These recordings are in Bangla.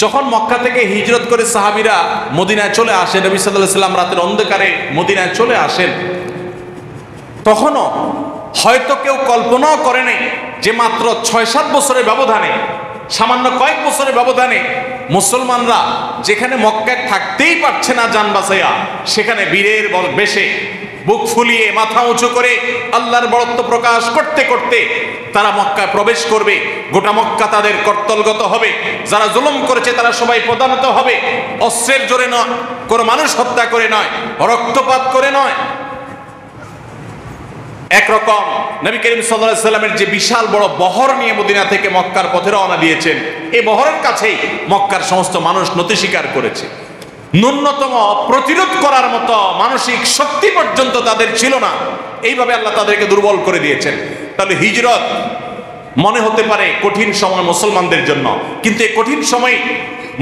যখন মক্কা থেকে হিজরত করে সাহাবীরা মদিনায় চলে আসেন, নবী সাল্লাল্লাহু আলাইহি ওয়াসাল্লাম রাতের অন্ধকারে মদিনায় চলে আসেন, তখনও হয়তো কেউ কল্পনাও করে নাই যে মাত্র ৬-৭ বছরের ব্যবধানে, সামান্য কয়েক বছরের ব্যবধানে মুসলমানরা যেখানে মক্কায় থাকতেই পারছে না জান বাঁচাইয়া, সেখানে বীরের বেশে বুক ফুলিয়ে মাথা উঁচু করে আল্লাহর বড়ত্ব প্রকাশ করতে করতে তারা মক্কায় প্রবেশ করবে। গোটা মক্কা তাদের কর্তলগত হবে। যারা জুলুম করেছে তারা সবাই প্রধানত হবে। অস্ত্রের জোরে নয়, কোনো মানুষ হত্যা করে নয়, রক্তপাত করে নয়। একরকম নবী করিম সাল্লাল্লাহু আলাইহি ওয়াসাল্লামের যে বিশাল বড় বহর নিয়ে মদিনা থেকে মক্কার পথে রওনা দিয়েছেন, এই বহরের কাছেই মক্কার সমস্ত মানুষ নতি স্বীকার করেছে। ন্যূনতম প্রতিরোধ করার মতো মানসিক শক্তি পর্যন্ত তাদের ছিল না। এইভাবে আল্লাহ তাদেরকে দুর্বল করে দিয়েছেন। তাহলে হিজরত মনে হতে পারে কঠিন সময় মুসলমানদের জন্য, কিন্তু এই কঠিন সময়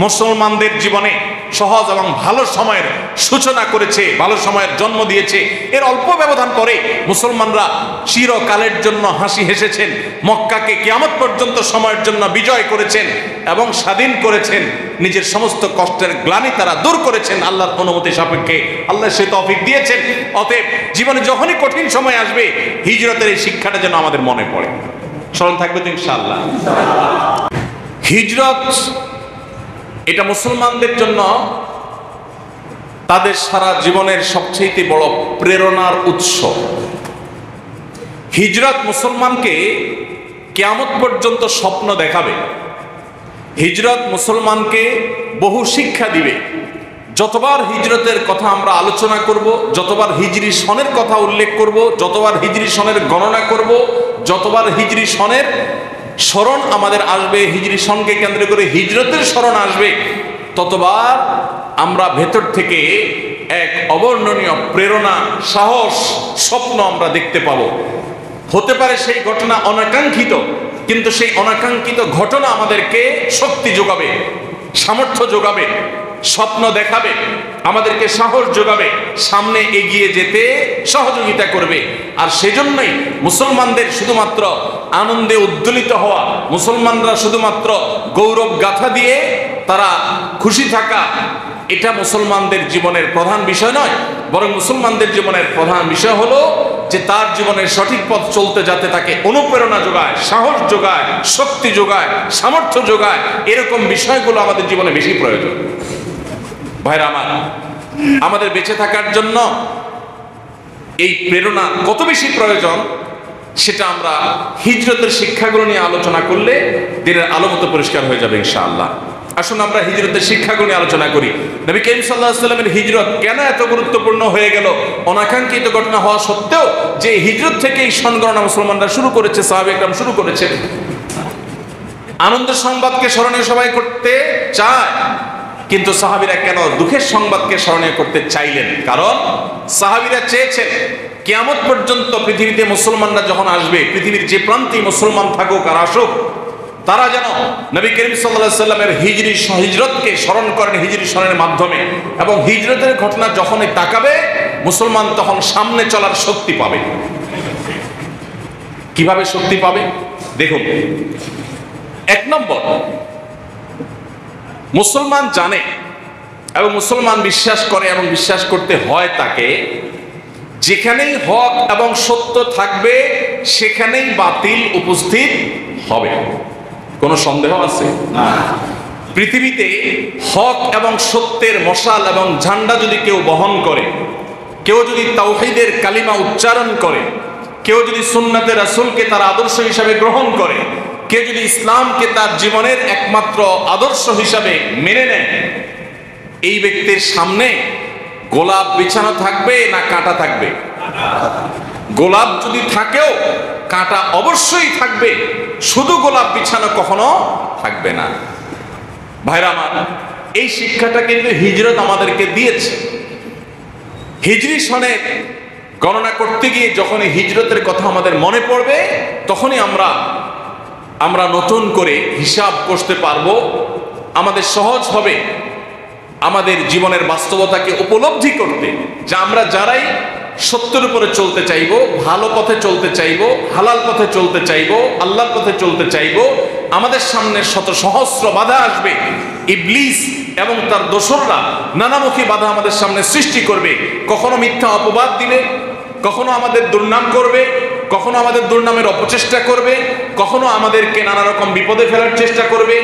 মুসলমানদের জীবনে সহজ এবং ভালো সময়ের সূচনা করেছে, ভালো সময়ের জন্ম দিয়েছে। এর অল্প ব্যবধান পরে মুসলমানরা চিরকালের জন্য হাসি হেসেছেন, মক্কাকে কিয়ামত পর্যন্ত সময়ের জন্য বিজয় করেছেন এবং স্বাধীন করেছেন। নিজের সমস্ত কষ্টের গ্লানি তারা দূর করেছেন আল্লাহর অনুমতি সাপেক্ষে। আল্লাহ সে তৌফিক দিয়েছেন। অতএব জীবনে যখনই কঠিন সময় আসবে, হিজরতের এই শিক্ষাটা যেন আমাদের মনে পড়ে। স্মরণ থাকবে তো ইনশাআল্লাহ। হিজরত এটা মুসলমানদের জন্য তাদের সারা জীবনের সবচেয়ে বড় প্রেরণার উৎস। হিজরত মুসলমানকে কিয়ামত পর্যন্ত স্বপ্ন দেখাবে। হিজরত মুসলমানকে বহু শিক্ষা দিবে। যতবার হিজরতের কথা আমরা আলোচনা করব, যতবার হিজরি সনের কথা উল্লেখ করব, যতবার হিজরি সনের গণনা করব, যতবার হিজরি সনের স্মরণ আমাদের আসবে, হিজরি সনকে কেন্দ্র করে হিজরতের স্মরণ আসবে, ততবার আমরা ভেতর থেকে এক অবর্ণনীয় প্রেরণা, সাহস, স্বপ্ন আমরা দেখতে পাবো। হতে পারে সেই ঘটনা অনাকাঙ্ক্ষিত, কিন্তু সেই অনাকাঙ্ক্ষিত ঘটনা আমাদেরকে শক্তি যোগাবে, সামর্থ্য যোগাবে, স্বপ্ন দেখাবে, আমাদেরকে সাহস যোগাবে, সামনে এগিয়ে যেতে সহযোগিতা করবে। আর সেজন্যই মুসলমানদের শুধুমাত্র আনন্দে উদ্দোলিত হওয়া, মুসলমানরা শুধুমাত্র গৌরব গাথা দিয়ে তারা খুশি থাকা, এটা মুসলমানদের জীবনের প্রধান বিষয় নয়। বরং মুসলমানদের জীবনের প্রধান বিষয় হলো যে তার জীবনের সঠিক পথ চলতে যাতে তাকে অনুপ্রেরণা যোগায়, সাহস যোগায়, শক্তি যোগায়, সামর্থ্য যোগায়। এরকম বিষয়গুলো আমাদের জীবনে বেশি প্রয়োজন। ভাইরা আমার, আমাদের বেঁচে থাকার জন্য এই প্রেরণা কত বেশি প্রয়োজন সেটা আমরা হিজরতের শিক্ষাগুলো নিয়ে আলোচনা করলে দিনের আলো মতো পরিষ্কার হয়ে যাবে ইনশাআল্লাহ। আসুন আমরা হিজরতের শিক্ষাগুলো নিয়ে আলোচনা করি। নবী করিম সাল্লাল্লাহু আলাইহি ওয়াসাল্লামের হিজরত কেন এত গুরুত্বপূর্ণ হয়ে গেল? অনাকাঙ্ক্ষিত ঘটনা হওয়া সত্ত্বেও যে হিজরত থেকেই সনগণনা মুসলমানরা শুরু করেছে, সাহাবায়ে কেরাম শুরু করেছে। আনন্দের সংবাদকে স্মরণীয় সবাই করতে চায়, কিন্তু সাহাবীরা কেন দুঃখের সংবাদকে স্মরণীয় করতে চাইলেন? কারণ সাহাবীরা চেয়েছেন কিয়ামত পর্যন্ত পৃথিবীতে মুসলমানরা যখন আসবে, পৃথিবীর যে প্রান্তেই মুসলমান থাকুক আর আসুক, তারা যেন নবী করিম সাল্লাল্লাহু আলাইহি ওয়াসাল্লামের হিজরতকে স্মরণ করেন হিজরি সনের মাধ্যমে। এবং হিজরতের ঘটনা যখনই তাকাবে, মুসলমান তখন সামনে চলার শক্তি পাবে। কিভাবে শক্তি পাবে? দেখুন, এক নম্বর, মুসলমান জানে এবং মুসলমান বিশ্বাস করে এবং বিশ্বাস করতে হয় তাকে, যেখানেই হক এবং সত্য থাকবে সেখানেই বাতিল উপস্থিত হবে। কোনো সন্দেহ আছে? পৃথিবীতে হক এবং সত্যের মশাল এবং ঝান্ডা যদি কেউ বহন করে, কেউ যদি তাওহীদের কালিমা উচ্চারণ করে, কেউ যদি সুন্নাতে রাসূলকে তার আদর্শ হিসাবে গ্রহণ করে, কেউ যদি ইসলামকে তার জীবনের একমাত্র আদর্শ হিসাবে মেনে নেয়, এই ব্যক্তির সামনে গোলাপ বিছানো থাকবে না কাঁটা থাকবে? গোলাপ যদি থাকেও কাঁটা অবশ্যই থাকবে, শুধু গোলাপ বিছানো কখনো থাকবে না। ভাইরা আমার, এই শিক্ষাটা কিন্তু হিজরত আমাদেরকে দিয়েছে। হিজরি সনে গণনা করতে গিয়ে যখনই হিজরতের কথা আমাদের মনে পড়বে, তখনই আমরা নতুন করে হিসাব করতে পারবো। আমাদের সহজ হবে আমাদের জীবনের বাস্তবতাকে উপলব্ধি করতে, যে আমরা যারাই সত্যের উপরে চলতে চাইবো, ভালো পথে চলতে চাইবো, হালাল পথে চলতে চাইবো, আল্লাহর পথে চলতে চাইবো, আমাদের সামনে শত সহস্র বাধা আসবে। ইবলিস এবং তার দোসররা নানামুখী বাধা আমাদের সামনে সৃষ্টি করবে। কখনো মিথ্যা অপবাদ দিবে, কখনো আমাদের দুর্নাম করবে, কখনো আমাদের দুর্নামের অপচেষ্টা করবে, কখনো আমাদেরকে নানা রকম বিপদে ফেলার চেষ্টা করবে,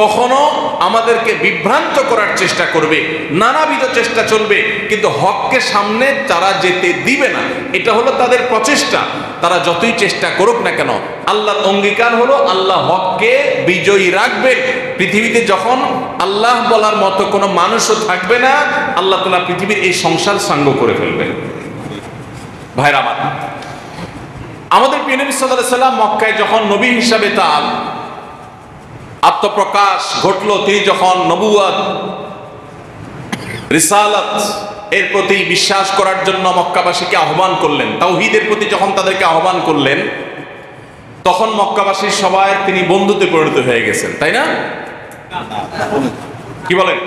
কখনো আমাদেরকে বিভ্রান্ত করার চেষ্টা করবে। নানাবিধ চেষ্টা চলবে, কিন্তু হককে সামনে তারা যেতে দিবে না। এটা হলো তাদের প্রচেষ্টা। তারা যতই চেষ্টা করুক না কেন, আল্লাহর অঙ্গীকার হলো আল্লাহ হককে বিজয়ী রাখবে। পৃথিবীতে যখন আল্লাহ বলার মতো কোনো মানুষও থাকবে না, আল্লাহ তাআলা পৃথিবীর এই সংসার সাঙ্গ করে ফেলবে। ভাইরা আমার, আমাদের প্রিয় নবী সাল্লাল্লাহু আলাইহি ওয়াসাল্লাম মক্কায় যখন নবী হিসাবে তার আত্মপ্রকাশ ঘটলো, তিনি যখন নবুয়ত রিসালাত এর প্রতি বিশ্বাস করার জন্য মক্কাবাসীকে আহ্বান করলেন, তাওহীদের প্রতি যখন তাদেরকে আহ্বান করলেন, তখন মক্কাবাসীর সবাই তিনি বন্ধুতে পরিণত হয়ে গেছেন, তাই না? কি বলেন?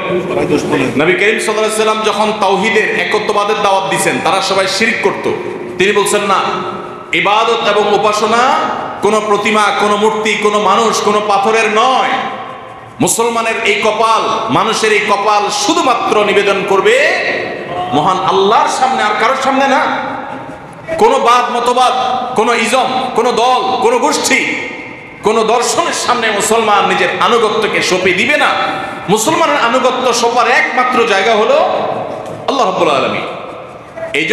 নবী করিম সাল্লাল্লাহু আলাইহি ওয়াসাল্লাম যখন তাওহীদের একত্ববাদের দাওয়াত দিয়েছেন, তারা সবাই শিরক করত। তিনি বলছেন না, ইবাদত এবং উপাসনা কোনো প্রতিমা, কোনো মূর্তি, কোনো মানুষ, কোনো পাথরের নয়। মুসলমানের এই কপাল, মানুষের এই কপাল শুধুমাত্র নিবেদন করবে মহান আল্লাহর সামনে, আর কারোর সামনে না। কোনো বাদ মতবাদ, কোনো ইজম, কোনো দল, কোনো গোষ্ঠী, কোনো দর্শনের সামনে মুসলমান নিজের আনুগত্যকে সঁপে দিবে না। মুসলমানের আনুগত্য সবার একমাত্র জায়গা হলো আল্লাহ রাব্বুল আলামিন। এই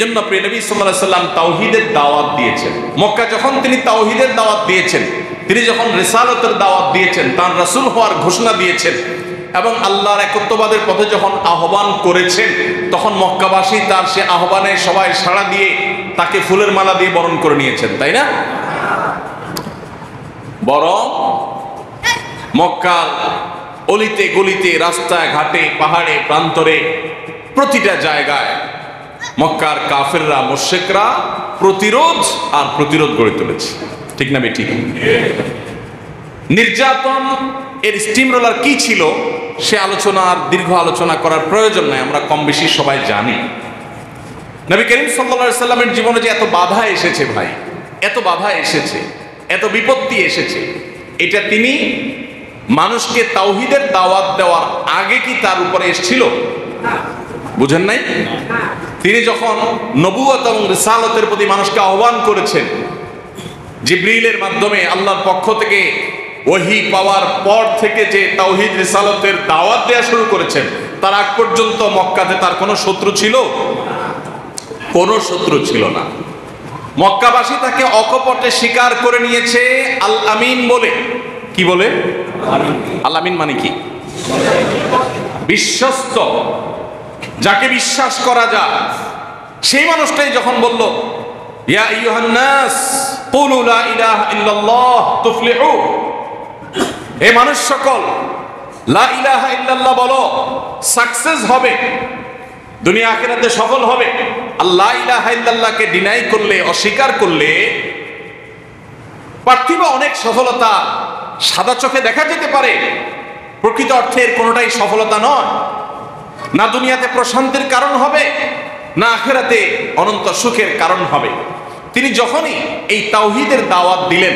জন্য প্রিয় নবী সাল্লাল্লাহু আলাইহি ওয়াসাল্লাম তাওহীদের দাওয়াত দিয়েছেন। মক্কা যখন তিনি তাওহীদের দাওয়াত দিয়েছেন, তিনি যখন রিসালাতের দাওয়াত দিয়েছেন, তার রাসূল হওয়ার ঘোষণা দিয়েছেন এবং আল্লাহর একত্ববাদের পথে যখন আহ্বান করেছেন, তখন মক্কাবাসী তার সে আহ্বানে সবাই সাড়া দিয়ে তাকে ফুলের মালা দিয়ে বরণ করে নিয়েছেন, তাই না? বরং মক্কার অলিতে গলিতে, রাস্তায় ঘাটে, পাহাড়ে, প্রান্তরে, প্রতিটা জায়গায় মক্কার কাফেররা, মুশরিকরা প্রতিরোধ গড়ে তুলেছে। ঠিক না বেঠিক? নির্যাতন এর স্টিম রোলার কি ছিল সে আলোচনার দীর্ঘ আলোচনা করার প্রয়োজন নাই, আমরা কম বেশি সবাই জানি। নবী করিম সাল্লাল্লাহু আলাইহি সাল্লামের জীবনে যে এত বাধা এসেছে ভাই, এত বাধা এসেছে, এত বিপত্তি এসেছে, এটা তিনি মানুষকে তাওহীদের দাওয়াত দেওয়ার আগে কি তার উপরে এসেছিল? বুঝেন নাই? তিনি যখন নবুয়ত এবং রিসালাতের প্রতি মানুষকে আহ্বান করেছেন, জিবরিলের মাধ্যমে আল্লাহর পক্ষ থেকে ওহী পাওয়ার পর থেকে যে তাওহীদ রিসালাতের দাওয়াত দেওয়া শুরু করেছেন, তার আগ পর্যন্ত মক্কাতে তার কোনো শত্রু ছিল? কোনো শত্রু ছিল না। মক্কাবাসী তাকে অকপটে স্বীকার করে নিয়েছে আল আমিন বলে। কি বলে? আল আমিন মানে কি? বিশ্বস্ত, যাকে বিশ্বাস করা যায়। সেই মানুষটাই যখন বলল, ইয়া আইয়ুহান নাস কুলু লা ইলাহা ইল্লাল্লাহ তুফলিহু, হে মানুষ সকল, লা ইলাহা ইল্লাল্লাহ বলো, সাকসেস হবে, দুনিয়া আখিরাতে সফল হবে। আল্লাহ ইলাহা ইল্লাল্লাহকে ডিনাই করলে, অস্বীকার করলে পার্থিব অনেক সফলতা সাদা চোখে দেখা যেতে পারে, প্রকৃত অর্থের কোনোটাই সফলতা নয়। না দুনিয়াতে প্রশান্তির কারণ হবে, না আখিরাতে অনন্ত সুখের কারণ হবে। তিনি যখনই এই তাওহীদের দাওয়াত দিলেন,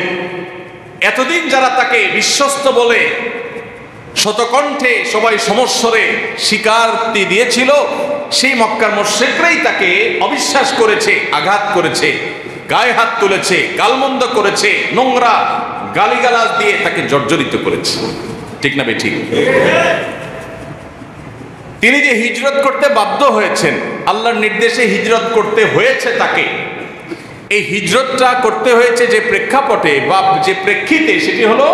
এতদিন যারা তাকে বিশ্বস্ত বলে শতকণ্ঠে সবাই সমস্বরে স্বীকারোক্তি দিয়েছিল, সেই মক্কার মুশরিকরাই তাকে অবিশ্বাস করেছে, আঘাত করেছে, গায়ে হাত তুলেছে, গালমন্দ করেছে, নোংরা গালিগালাজ দিয়ে তাকে জর্জরিত করেছে। ঠিক না বেঠিক? তিনি যে হিজরত করতে বাধ্য হয়েছেন, আল্লাহর নির্দেশে হিজরত করতে হয়েছে তাকে, এই হিজরতটা করতে হয়েছে যে প্রেক্ষাপটে বা যে প্রেক্ষিতে, সেটি হলো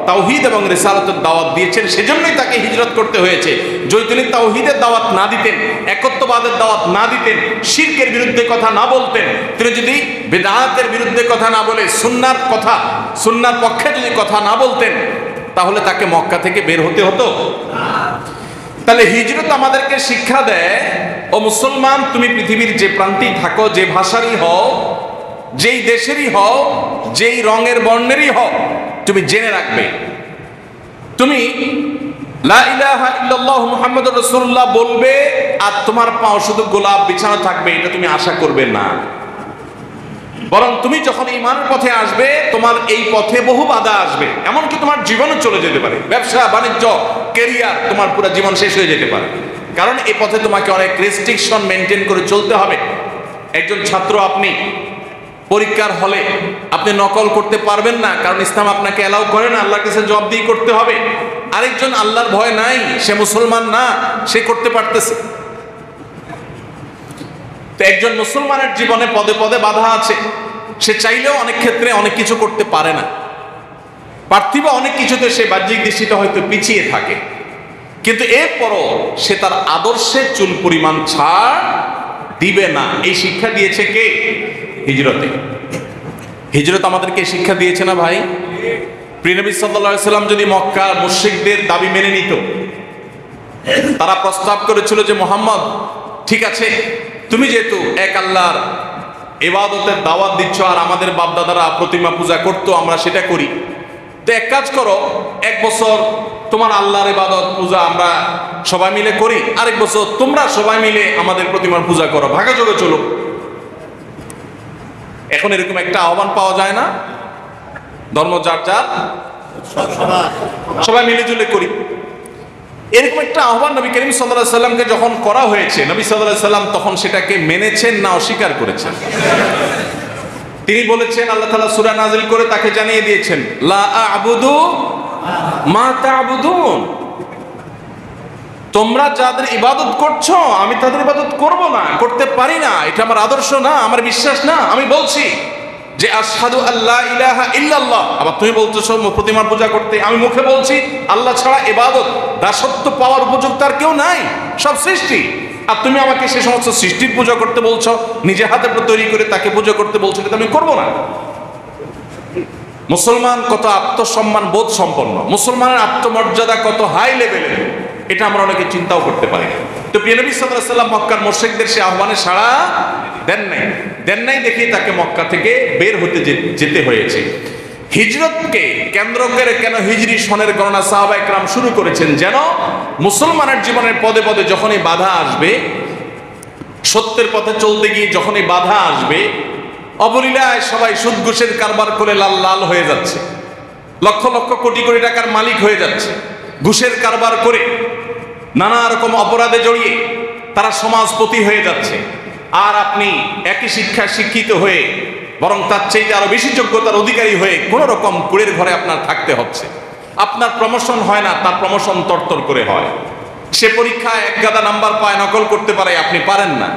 তাওহীদ এবং রিসালাতের দাওয়াত দিয়েছেন, সেজন্যই তাকে হিজরত করতে হয়েছে। যদি তিনি তাওহীদের দাওয়াত না দিতেন, একত্ববাদের দাওয়াত না দিতেন, শিরকের বিরুদ্ধে কথা না বলতেন, তিনি যদি বিদআতের বিরুদ্ধে কথা না বলে সুন্নাহর কথা, সুন্নাহর পক্ষে যদি কথা না বলতেন, তাহলে তাকে মক্কা থেকে বের হতে হতো। তাহলে হিজরত আমাদেরকে শিক্ষা দেয়, ও মুসলমান, তুমি পৃথিবীর যে প্রান্তেই থাকো, যে ভাষারই হও, যেই দেশেরই হও, যেই রঙের বর্ণেরই হও, তুমি জেনে রাখবে, তুমি লা ইলাহা ইল্লাল্লাহু মুহাম্মাদুর রাসূলুল্লাহ বলবে আর তোমার পাও শুধু গোলাপ বিছানো থাকবে, এটা তুমি আশা করবে না। বরং তুমি যখন ঈমানের পথে আসবে, তোমার এই পথে বহু বাধা আসবে, এমনকি তোমার জীবনও চলে যেতে পারে, ব্যবসা বাণিজ্য ক্যারিয়ার তোমার পুরো জীবন শেষ হয়ে যেতে পারে। কারণ এই পথে তোমাকে অনেক রেস্ট্রিকশন মেনটেন করে চলতে হবে। একজন ছাত্র, আপনি পরীক্ষার হলে আপনি নকল করতে পারবেন না, কারণ ইসলাম আপনাকে অ্যালাউ করে না, আল্লাহর কাছে জবাবদিহি করতে হবে। আরেকজন আল্লাহর ভয় নাই, সে মুসলমান না, সে করতে পারতেছে। তো একজন মুসলমানের জীবনে পদে পদে বাধা আছে, সে চাইলেও অনেক ক্ষেত্রে অনেক কিছু করতে পারে না। পার্থিব অনেক কিছুতে সে বাহ্যিক দৃষ্টিতে হয়তো পিছিয়ে থাকে, কিন্তু এরপরও সে তার আদর্শে চুল পরিমাণ ছাড় দিবে না। এই শিক্ষা দিয়েছে কে? হিজরতে। হিজরত আমাদেরকে শিক্ষা দিয়েছে না ভাই? প্রিয় নবী সাল্লাল্লাহু আলাইহি সাল্লাম যদি মক্কার মুশরিকদের দাবি মেনে নিত, তারা প্রস্তাব করেছিল যে মুহাম্মদ, ঠিক আছে, তুমি যেহেতু এক আল্লাহর ইবাদতের দাওয়াত দিচ্ছ আর আমাদের বাপদাদারা প্রতিমা পূজা করতো, আমরা সেটা করি, তো এক কাজ করো, এক বছর তোমার আল্লাহর ইবাদত পূজা আমরা সবাই মিলে করি, আরেক বছর তোমরা সবাই মিলে আমাদের প্রতিমার পূজা করো, ভাগাযোগে চলো। এখন এরকম একটা আহ্বান পাওয়া যায় না? ধর্ম যার যার, সবাই মিলে জুলে করি, এরকম একটা আহ্বান নবী করিম সাল্লাল্লাহু আলাইহি সাল্লামকে যখন করা হয়েছে, নবী সাল্লাল্লাহু আলাইহি সাল্লাম তখন সেটাকে মেনেছেন না অস্বীকার করেছেন? তিনি বলেছেন, আল্লাহ তাআলা সূরা নাযিল করে তাকে জানিয়ে দিয়েছেন, লা আ'বুদু মা তা'বুদুন, তোমরা যাদের ইবাদত করছো আমি তাদের ইবাদত করব না, করতে পারি না, এটা আমার আদর্শ না, আমার বিশ্বাস না। আমি বলছি যে আশহাদু আল্লা ইলাহা ইল্লাল্লাহ, আবার তুমি বলতেছো প্রতিমার পূজা করতে, আমি মুখে বলছি আল্লাহ ছাড়া ইবাদত দাসত্ব পাওয়ার উপযুক্ত আর কেউ নাই, সব সৃষ্টি। আর তুমি আমাকে সে সমস্ত সৃষ্টির পূজা করতে বলছো, নিজে হাতে তৈরি করে তাকে পূজা করতে বলছো, এটা আমি করবো না। মুসলমান কত আত্মসম্মান বোধ সম্পন্ন, মুসলমানের আত্মমর্যাদা কত হাই লেভেলের, এটা আমরা অনেকে চিন্তাও করতে পারি না। তো প্রিয় নবী সাল্লাল্লাহু আলাইহি সাল্লাম মক্কার মুশরিকদের সে আহ্বানে সাড়া দেন নাই দেখেই তাকে মক্কা থেকে বের হতে যেতে হয়েছে। হিজরতকে কেন্দ্র করে কেন হিজরি সনের গণনা সাহাবায়ে কেরাম শুরু করেছেন, যেন মুসলমানের জীবনের পদে পদে যখনই বাধা আসবে, সত্যের পথে চলতে গিয়ে যখনই বাধা আসবে, অবলীলায় সবাই সুদ ঘুষের কারবার করে লাল লাল হয়ে যাচ্ছে, লক্ষ লক্ষ কোটি কোটি টাকার মালিক হয়ে যাচ্ছে, ঘুষের কারবার করে নানা রকম অপরাধে জড়িয়ে তারা সমাজপতি হয়ে যাচ্ছে, আর আপনি একই শিক্ষায় শিক্ষিত হয়ে বরং তার চাইতে আরো বেশি যোগ্যতার অধিকারী হয়ে কোন রকম কুড়ের ঘরে আপনার থাকতে হচ্ছে। আপনার প্রমোশন হয় না, তার প্রমোশন তরতর করে হয়। সে পরীক্ষায় এক গাদা নাম্বার পায়, নকল করতে পারে, আপনি পারেন না।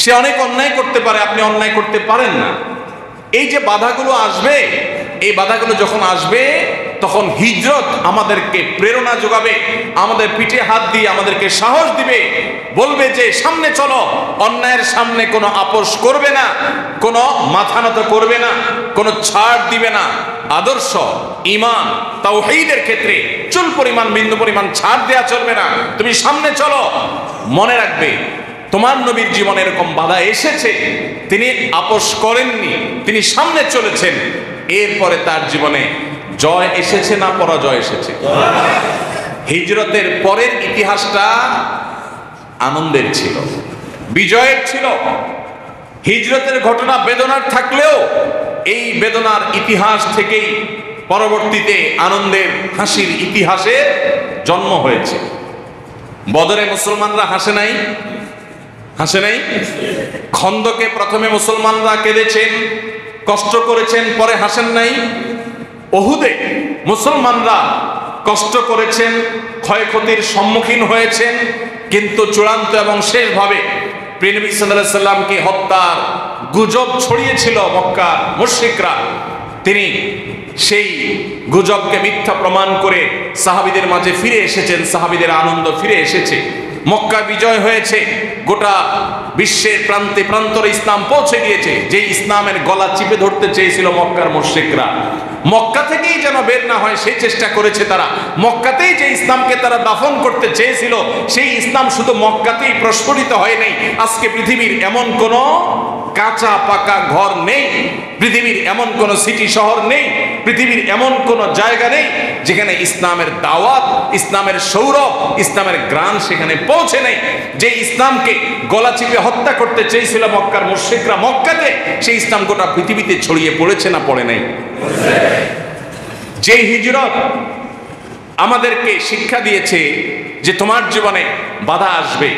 সে অনেক অন্যায় করতে পারে, আপনি অন্যায় করতে পারেন না। এই যে বাধাগুলো আসবে, এই বাধাগুলো যখন আসবে তখন হিজরত আমাদেরকে প্রেরণা যোগাবে, আমাদের পিঠে হাত দিয়ে আমাদেরকে সাহস দিবে, বলবে যে সামনে চলো, অন্যায়ের সামনে কোনো আপোষ করবে না, কোনো মাথা নত করবে না, কোনো ছাড় দিবে না। আদর্শ, ঈমান, তাওহীদের ক্ষেত্রে চুল পরিমাণ বিন্দু পরিমাণ ছাড় দেয়া চলবে না। তুমি সামনে চলো। মনে রাখবে, তোমার নবীর জীবনে এরকম বাধা এসেছে, তিনি আপোষ করেননি, তিনি সামনে চলেছেন। এরপরে তার জীবনে জয় এসেছে না পরাজয় এসেছে? হিজরতের পরের ইতিহাসটা আনন্দের ছিল, বিজয়ের ছিল। হিজরতের ঘটনা বেদনার থাকলেও এই বেদনার ইতিহাস থেকেই পরবর্তীতে আনন্দের হাসির ইতিহাসের জন্ম হয়েছে। বদরে মুসলমানরা হাসে নাই? হাসে নাই? খন্দকে প্রথমে মুসলমানরা কেঁদেছেন, কষ্ট করেছেন, পরে হাসেন নাই? উহুদে মুসলমানরা কষ্ট করেছেন, ক্ষয়ক্ষতির সম্মুখীন হয়েছেন, কিন্তু চূড়ান্ত এবং শেষভাবে প্রিয় নবী সাল্লাল্লাহু আলাইহি সাল্লামকে হত্যার গুজব ছড়িয়েছিল মক্কার মুশরিকরা। তিনি সেই গুজবকে মিথ্যা প্রমাণ করে সাহাবীদের মাঝে ফিরে এসেছেন, সাহাবীদের আনন্দ ফিরে এসেছে। মক্কা বিজয় হয়েছে, গোটা বিশ্বের প্রান্তে প্রান্তরে ইসলাম পৌঁছে গিয়েছে। যে ইসলামের গলা চিপে ধরতে চেয়েছিল মক্কার মুশরিকরা, মক্কা থেকেই যেন বের না হয় সেই চেষ্টা করেছে তারা। মক্কাতেই যে ইসলামকে তারা দাফন করতে চেয়েছিল, সেই ইসলাম শুধু মক্কাতেই প্রস্ফুটিত হয় নাই। আজকে পৃথিবীর এমন কোন কাঁচা পাকা ঘর নেই, পৃথিবীর এমন কোন সিটি শহর নেই, পৃথিবীর এমন কোন জায়গা নেই যেখানে ইসলামের দাওয়াত, ইসলামের সৌরভ, ইসলামের গ্রাণ সেখানে পৌঁছে নেই। যে ইসলামকে গলা চিপে হত্যা করতে চেয়েছিল মক্কার মুশরিকরা মক্কাতে, সেই ইসলাম গোটা পৃথিবীতে ছড়িয়ে পড়েছে না পড়ে নাই? যে হিজরত আমাদেরকে শিক্ষা দিয়েছে যে তোমার জীবনে বাধা আসবে,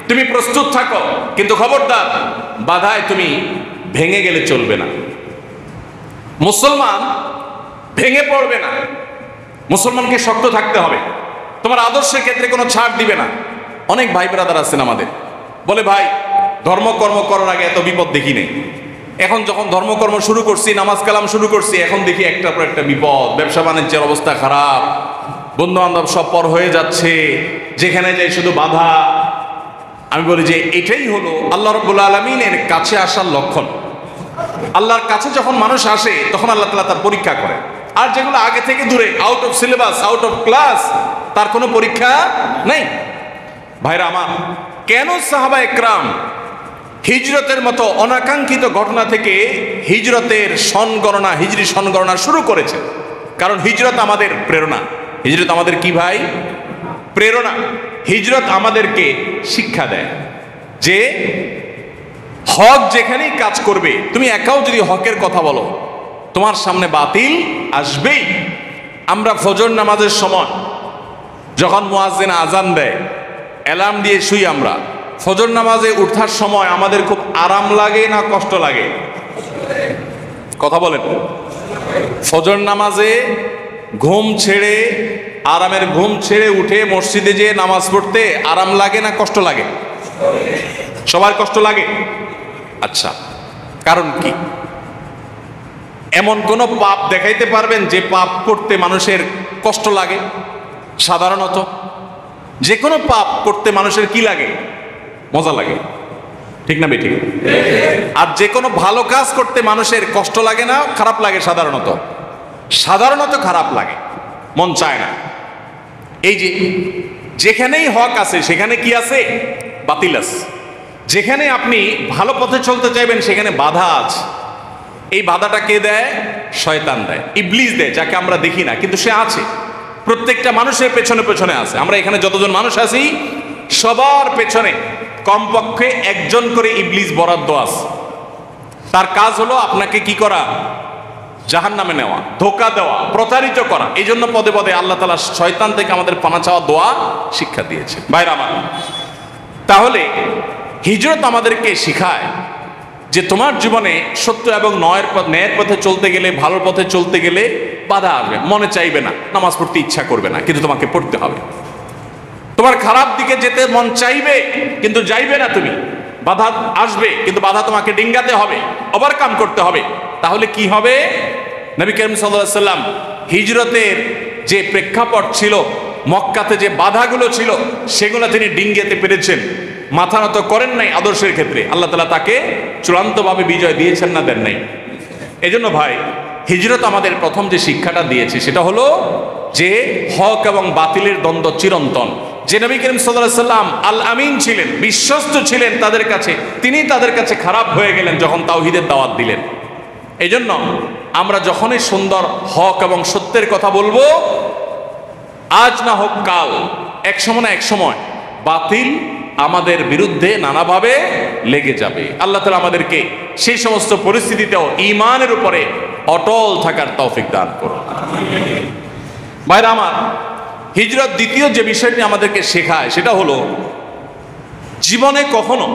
তুমি প্রস্তুত থাকো, কিন্তু খবরদার বাধায় তুমি ভেঙে গেলে চলবে না। মুসলমান ভেঙে পড়বে না, মুসলমানকে শক্ত থাকতে হবে। তোমার আদর্শের ক্ষেত্রে কোনো ছাড় দিবে না। অনেক ভাই ব্রাদার আছেন আমাদের, বলে ভাই ধর্মকর্ম করার আগে এত বিপদ দেখি নেই, এখন যখন ধর্মকর্ম শুরু করছি, নামাজ কালাম শুরু করছি, এখন দেখি একটার পর একটা বিপদ, ব্যবসা বাণিজ্যের অবস্থা খারাপ, বন্ধু বান্ধব সব পর হয়ে যাচ্ছে, যেখানে যাই শুধু বাধা। আমি বলি যে এটাই হলো আল্লাহ রাব্বুল আলামিনের কাছে আসার লক্ষণ। আল্লাহর কাছে যখন মানুষ আসে তখন আল্লাহ তাআলা তার পরীক্ষা করে। আর যেগুলো আগে থেকে দূরে, out of syllabus, out of class, তার কোনো পরীক্ষা নেই। ভাইরা আমার, কেন সাহাবা একরাম হিজরতের মতো অনাকাঙ্ক্ষিত ঘটনা থেকে হিজরতের সন গণনা, হিজরি সন গণনা শুরু করেছে? কারণ হিজরত আমাদের প্রেরণা। হিজরত আমাদের কি ভাই? প্রেরণা। হিজরত আমাদেরকে শিক্ষা দেয় যে হক যেখানেই কাজ করবে, তুমি একাও যদি হকের কথা বলো, তোমার সামনে বাতিল আসবেই। আমরা ফজর নামাজের সময় যখন মুয়াজ্জিন আজান দেয়, অ্যালার্ম দিয়ে শুই, আমরা ফজর নামাজে উঠার সময় আমাদের খুব আরাম লাগে না কষ্ট লাগে? কথা বলেন। ফজর নামাজে ঘুম ছেড়ে, আরামের ঘুম ছেড়ে উঠে মসজিদে যেয়ে নামাজ পড়তে আরাম লাগে না কষ্ট লাগে? সবার কষ্ট লাগে। আচ্ছা, কারণ কি? এমন কোন পাপ দেখাইতে পারবেন যে পাপ করতে মানুষের কষ্ট লাগে? সাধারণত যে কোনো পাপ করতে মানুষের কি লাগে? মজা লাগে, ঠিক না বেঠিক? আর যে কোনো ভালো কাজ করতে মানুষের কষ্ট লাগে না খারাপ লাগে? সাধারণত খারাপ লাগে, মন চায় না। এই যে যেখানেই হক আছে সেখানে কি আছে? বাতিল আছে। যেখানে আপনি ভালো পথে চলতে চাইবেন সেখানে বাধা আছে। এই বাধাটা কে দেয়? শয়তান দেয়, ইবলিস দেয়, যাকে আমরা দেখি না কিন্তু সে আছে। প্রত্যেকটা মানুষের পেছনে পেছনে আছে। আমরা এখানে যতজন মানুষ আছি সবার পেছনে কমপক্ষে একজন করে ইবলিস বরাদ্দ আছে। তার কাজ হলো আপনাকে কি করা? জাহান্নামে নেওয়া, ধোঁকা দেওয়া, প্রতারিত করা। এই জন্য পদে পদে আল্লাহ তাআলা শয়তান থেকে আমাদের পানা চাওয়া দোয়া শিক্ষা দিয়েছে। ভাইরা আমার, তাহলে হিজরত আমাদেরকে শিখায় যে তোমার জীবনে সত্য এবং ন্যায়ের পথে চলতে গেলে, ভালোর পথে চলতে গেলে বাধা আসবে। মনে চাইবে না, নামাজ পড়তে ইচ্ছা করবে না, কিন্তু তোমাকে পড়তে হবে। তোমার খারাপ দিকে যেতে মন চাইবে কিন্তু যাইবে না তুমি, বাধা আসবে, কিন্তু বাধা তোমাকে ডিঙ্গাতে হবে, ওভারকাম করতে হবে। তাহলে কি হবে? নবী করিম সাল্লাল্লাহু আলাইহি ওয়াসাল্লাম হিজরতের যে প্রেক্ষাপট ছিল, মক্কাতে যে বাধাগুলো ছিল, সেগুলো তিনি ডিঙ্গাতে পেরেছেন, মাথা নত করেন নাই আদর্শের ক্ষেত্রে। আল্লাহ তাআলা তাকে চূড়ান্তভাবে বিজয় দিয়েছেন না দেন নাই? এজন্য ভাই, হিজরত আমাদের প্রথম যে শিক্ষাটা দিয়েছে সেটা হলো যে হক এবং বাতিলের দ্বন্দ্ব চিরন্তন। যে নবী করিম সাল্লাল্লাহু আলাইহি ওয়াসাল্লাম আল আমিন ছিলেন, বিশ্বস্ত ছিলেন তাদের কাছে, তিনি তাদের কাছে খারাপ হয়ে গেলেন যখন তাওহীদের দাওয়াত দিলেন। এই জন্য আমরা যখনই সুন্দর হক এবং সত্যের কথা বলবো, আজ না হোক কাল, এক সময় না এক সময় বাতিল আমাদের বিরুদ্ধে নানাভাবে লেগে যাবে। আল্লাহ তাআলা আমাদেরকে সেই সমস্ত পরিস্থিতিতেও ঈমানের উপরে অটল থাকার তৌফিক দান করুন। ভাইরা আমার, হিজরত দ্বিতীয় যে বিষয়টি আমাদেরকে শেখায় সেটা হলো জীবনে কখনো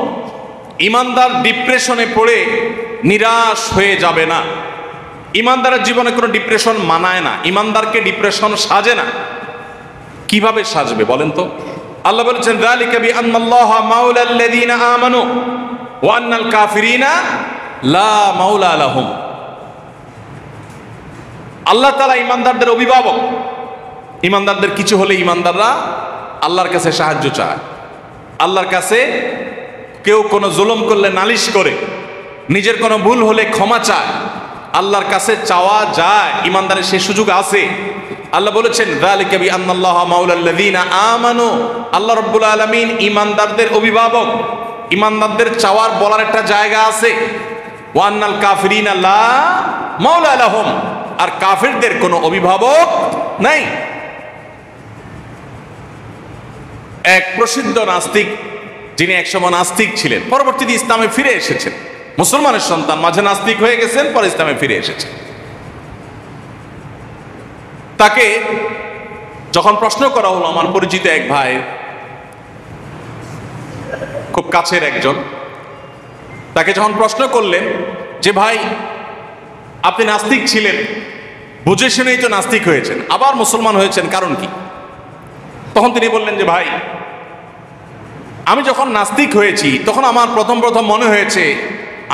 ঈমানদার ডিপ্রেশনে পড়ে নিরাশ হয়ে যাবে না। ঈমানদারের জীবনে কোনো ডিপ্রেশন মানায় না, ঈমানদারকে ডিপ্রেশন সাজে না। কিভাবে সাজবে বলেন তো? আল্লাহ বলেছেন, যালিকা বিআন্নাল্লাহা মাওলাল্লাযীনা আমানু ওয়া আন্নাল কাফিরিনা লা মাওলা লাহুম। আল্লাহ তাআলা ঈমানদারদের অভিভাবক। ঈমানদারদের কিছু হলে ঈমানদাররা আল্লাহর কাছে সাহায্য চায়। আল্লাহর কাছে কেউ কোনো জুলুম করলে নালিশ করে, নিজের কোনো ভুল হলে ক্ষমা চায়, আল্লাহর কাছে চাওয়া যায়। ঈমানদারের সেই সুযোগ আছে। আল্লাহ বলেছেন, যালিকা বিআন্নাল্লাহা মাওলাল্লাযীনা আমানু। আল্লাহ রাব্বুল আলামিন ঈমানদারদের অভিভাবক। ঈমানদারদের চাওয়ার বলার একটা জায়গা আছে। ওয়া আন্নাল কাফিরিনা লা মাওলা লাহুম। আর কাফিরদের কোনো অভিভাবক নাই। এক প্রসিদ্ধ নাস্তিক, যিনি একসময় নাস্তিক ছিলেন, পরবর্তীতে ইসলামে ফিরে এসেছেন, মুসলমানের সন্তান, মাঝে নাস্তিক হয়ে গেছেন, পরে ইসলামে ফিরে এসেছেন। তাকে যখন প্রশ্ন করা হলো, আমার পরিচিত এক ভাই, খুব কাছের একজন, তাকে যখন প্রশ্ন করলেন যে ভাই আপনি নাস্তিক ছিলেন, বুঝে শুনেই তো নাস্তিক হয়েছেন, আবার মুসলমান হয়েছেন, কারণ কি? তখন তিনি বললেন যে ভাই, আমি যখন নাস্তিক হয়েছি তখন আমার প্রথম মনে হয়েছে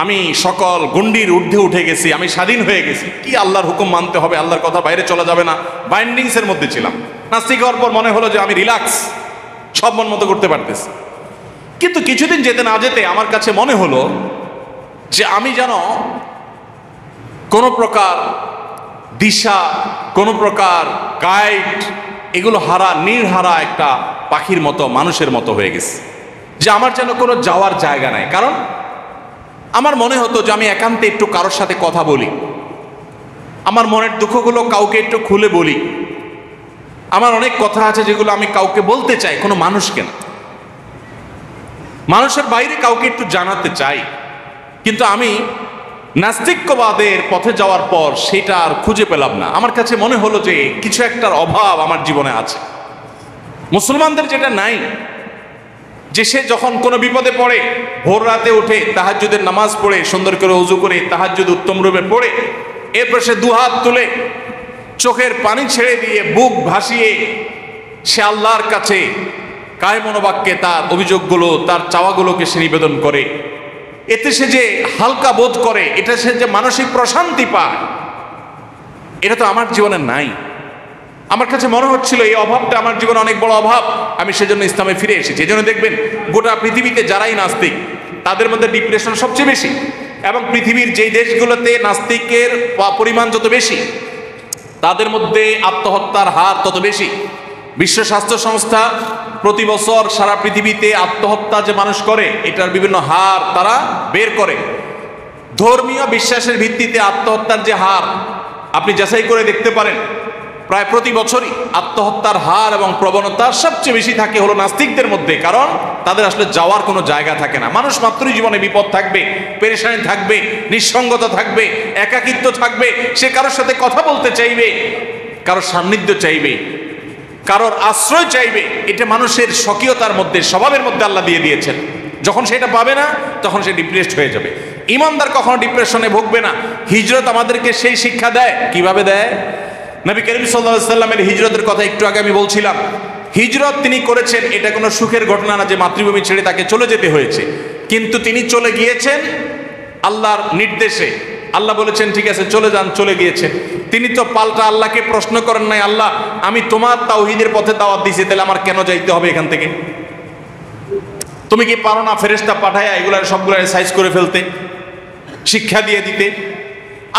আমি সকল গণ্ডির ঊর্ধ্বে উঠে গেছি, আমি স্বাধীন হয়ে গেছি, কি আল্লাহর হুকুম মানতে হবে, আল্লাহর কথা বাইরে চলা যাবে না, বাইন্ডিংসের মধ্যে ছিলাম। নাস্তিক হওয়ার পর মনে হলো যে আমি রিল্যাক্স, সব মন মতো করতে পারতেছি। কিন্তু কিছুদিন যেতে না যেতে আমার কাছে মনে হলো যে আমি যেন কোনো প্রকার দিশা, কোনো প্রকার গাইড, এগুলো হারা, নির্হারা একটা পাখির মতো, মানুষের মতো হয়ে গেছে, যে আমার যেন কোনো যাওয়ার জায়গা নাই। কারণ আমার মনে হতো যে আমি একান্তে একটু কারোর সাথে কথা বলি, আমার মনের দুঃখগুলো কাউকে একটু খুলে বলি, আমার অনেক কথা আছে যেগুলো আমি কাউকে বলতে চাই, কোনো মানুষকে না, মানুষের বাইরে কাউকে একটু জানাতে চাই। কিন্তু আমি নাস্তিক্যবাদের পথে যাওয়ার পর সেটা আর খুঁজে পেলাম না। আমার কাছে মনে হলো যে কিছু একটার অভাব আমার জীবনে আছে। মুসলমানদের যেটা নাই, যে সে যখন কোনো বিপদে পড়ে ভোর রাতে উঠে তাহাজ্জুদের নামাজ পড়ে, সুন্দর করে ওযু করে তাহাজ্জুদ উত্তম রূপে পড়ে, এরপর সে দুহাত তুলে চোখের পানি ছেড়ে দিয়ে বুক ভাসিয়ে সে আল্লাহর কাছে কায় মনোবাক্যে তার অভিযোগগুলো, তার চাওয়াগুলোকে সে নিবেদন করে, এতে সে যে হালকা বোধ করে, এটা সে যে মানসিক প্রশান্তি পায়, এটা তো আমার জীবনে নাই। আমার কাছে মনে হচ্ছিল এই অভাবটা আমার জীবনে অনেক বড় অভাব, আমি সেজন্য ইসলামে ফিরে এসেছি। এই জন্য দেখবেন গোটা পৃথিবীতে যারাই নাস্তিক তাদের মধ্যে ডিপ্রেশন সবচেয়ে বেশি, এবং পৃথিবীর যেই দেশগুলোতে নাস্তিকের পরিমাণ যত বেশি তাদের মধ্যে আত্মহত্যার হার তত বেশি। বিশ্ব স্বাস্থ্য সংস্থা প্রতি বছর সারা পৃথিবীতে আত্মহত্যা যে মানুষ করে এটার বিভিন্ন হার তারা বের করে। ধর্মীয় বিশ্বাসের ভিত্তিতে আত্মহত্যার যে হার আপনি যাচাই করে দেখতে পারেন, প্রায় প্রতি বছরই আত্মহত্যার হার এবং প্রবণতা সবচেয়ে বেশি থাকে হলো নাস্তিকদের মধ্যে। কারণ তাদের আসলে যাওয়ার কোনো জায়গা থাকে না। মানুষ মাত্রই জীবনে বিপদ থাকবে, পেরেশানি থাকবে, নিঃসঙ্গতা থাকবে, একাকিত্ব থাকবে, সে কারোর সাথে কথা বলতে চাইবে, কারোর সান্নিধ্য চাইবে, কারোর আশ্রয় চাইবে। এটা মানুষের স্বকীয়তার মধ্যে, স্বভাবের মধ্যে আল্লাহ দিয়ে দিয়েছেন। যখন সেটা পাবে না তখন সে ডিপ্রেসড হয়ে যাবে। ইমানদার কখনো ডিপ্রেশনে ভুগবে না। হিজরত আমাদেরকে সেই শিক্ষা দেয়। কিভাবে দেয়? নবী করিম সাল্লাল্লাহু আলাইহি সাল্লামের হিজরতের কথা একটু আগে আমি বলছিলাম। হিজরত তিনি করেছেন, এটা কোনো সুখের ঘটনা না যে মাতৃভূমি ছেড়ে তাকে চলে যেতে হয়েছে, কিন্তু তিনি চলে গিয়েছেন আল্লাহর নির্দেশে। আল্লাহ বলেছেন ঠিক আছে চলে যান, চলে গিয়েছেন। তিনি তো পাল্টা আল্লাহকে প্রশ্ন করেন নাই, আল্লাহ আমি তোমার তাওহীদের পথে দাওয়াত দিয়েছি, তাহলে আমার কেন যাইতে হবে এখান থেকে? তুমি কি পারো না ফেরেশতা পাঠায়া এগুলার সবগুলার সাইজ করে ফেলতে, শিক্ষা দিয়ে দিতে?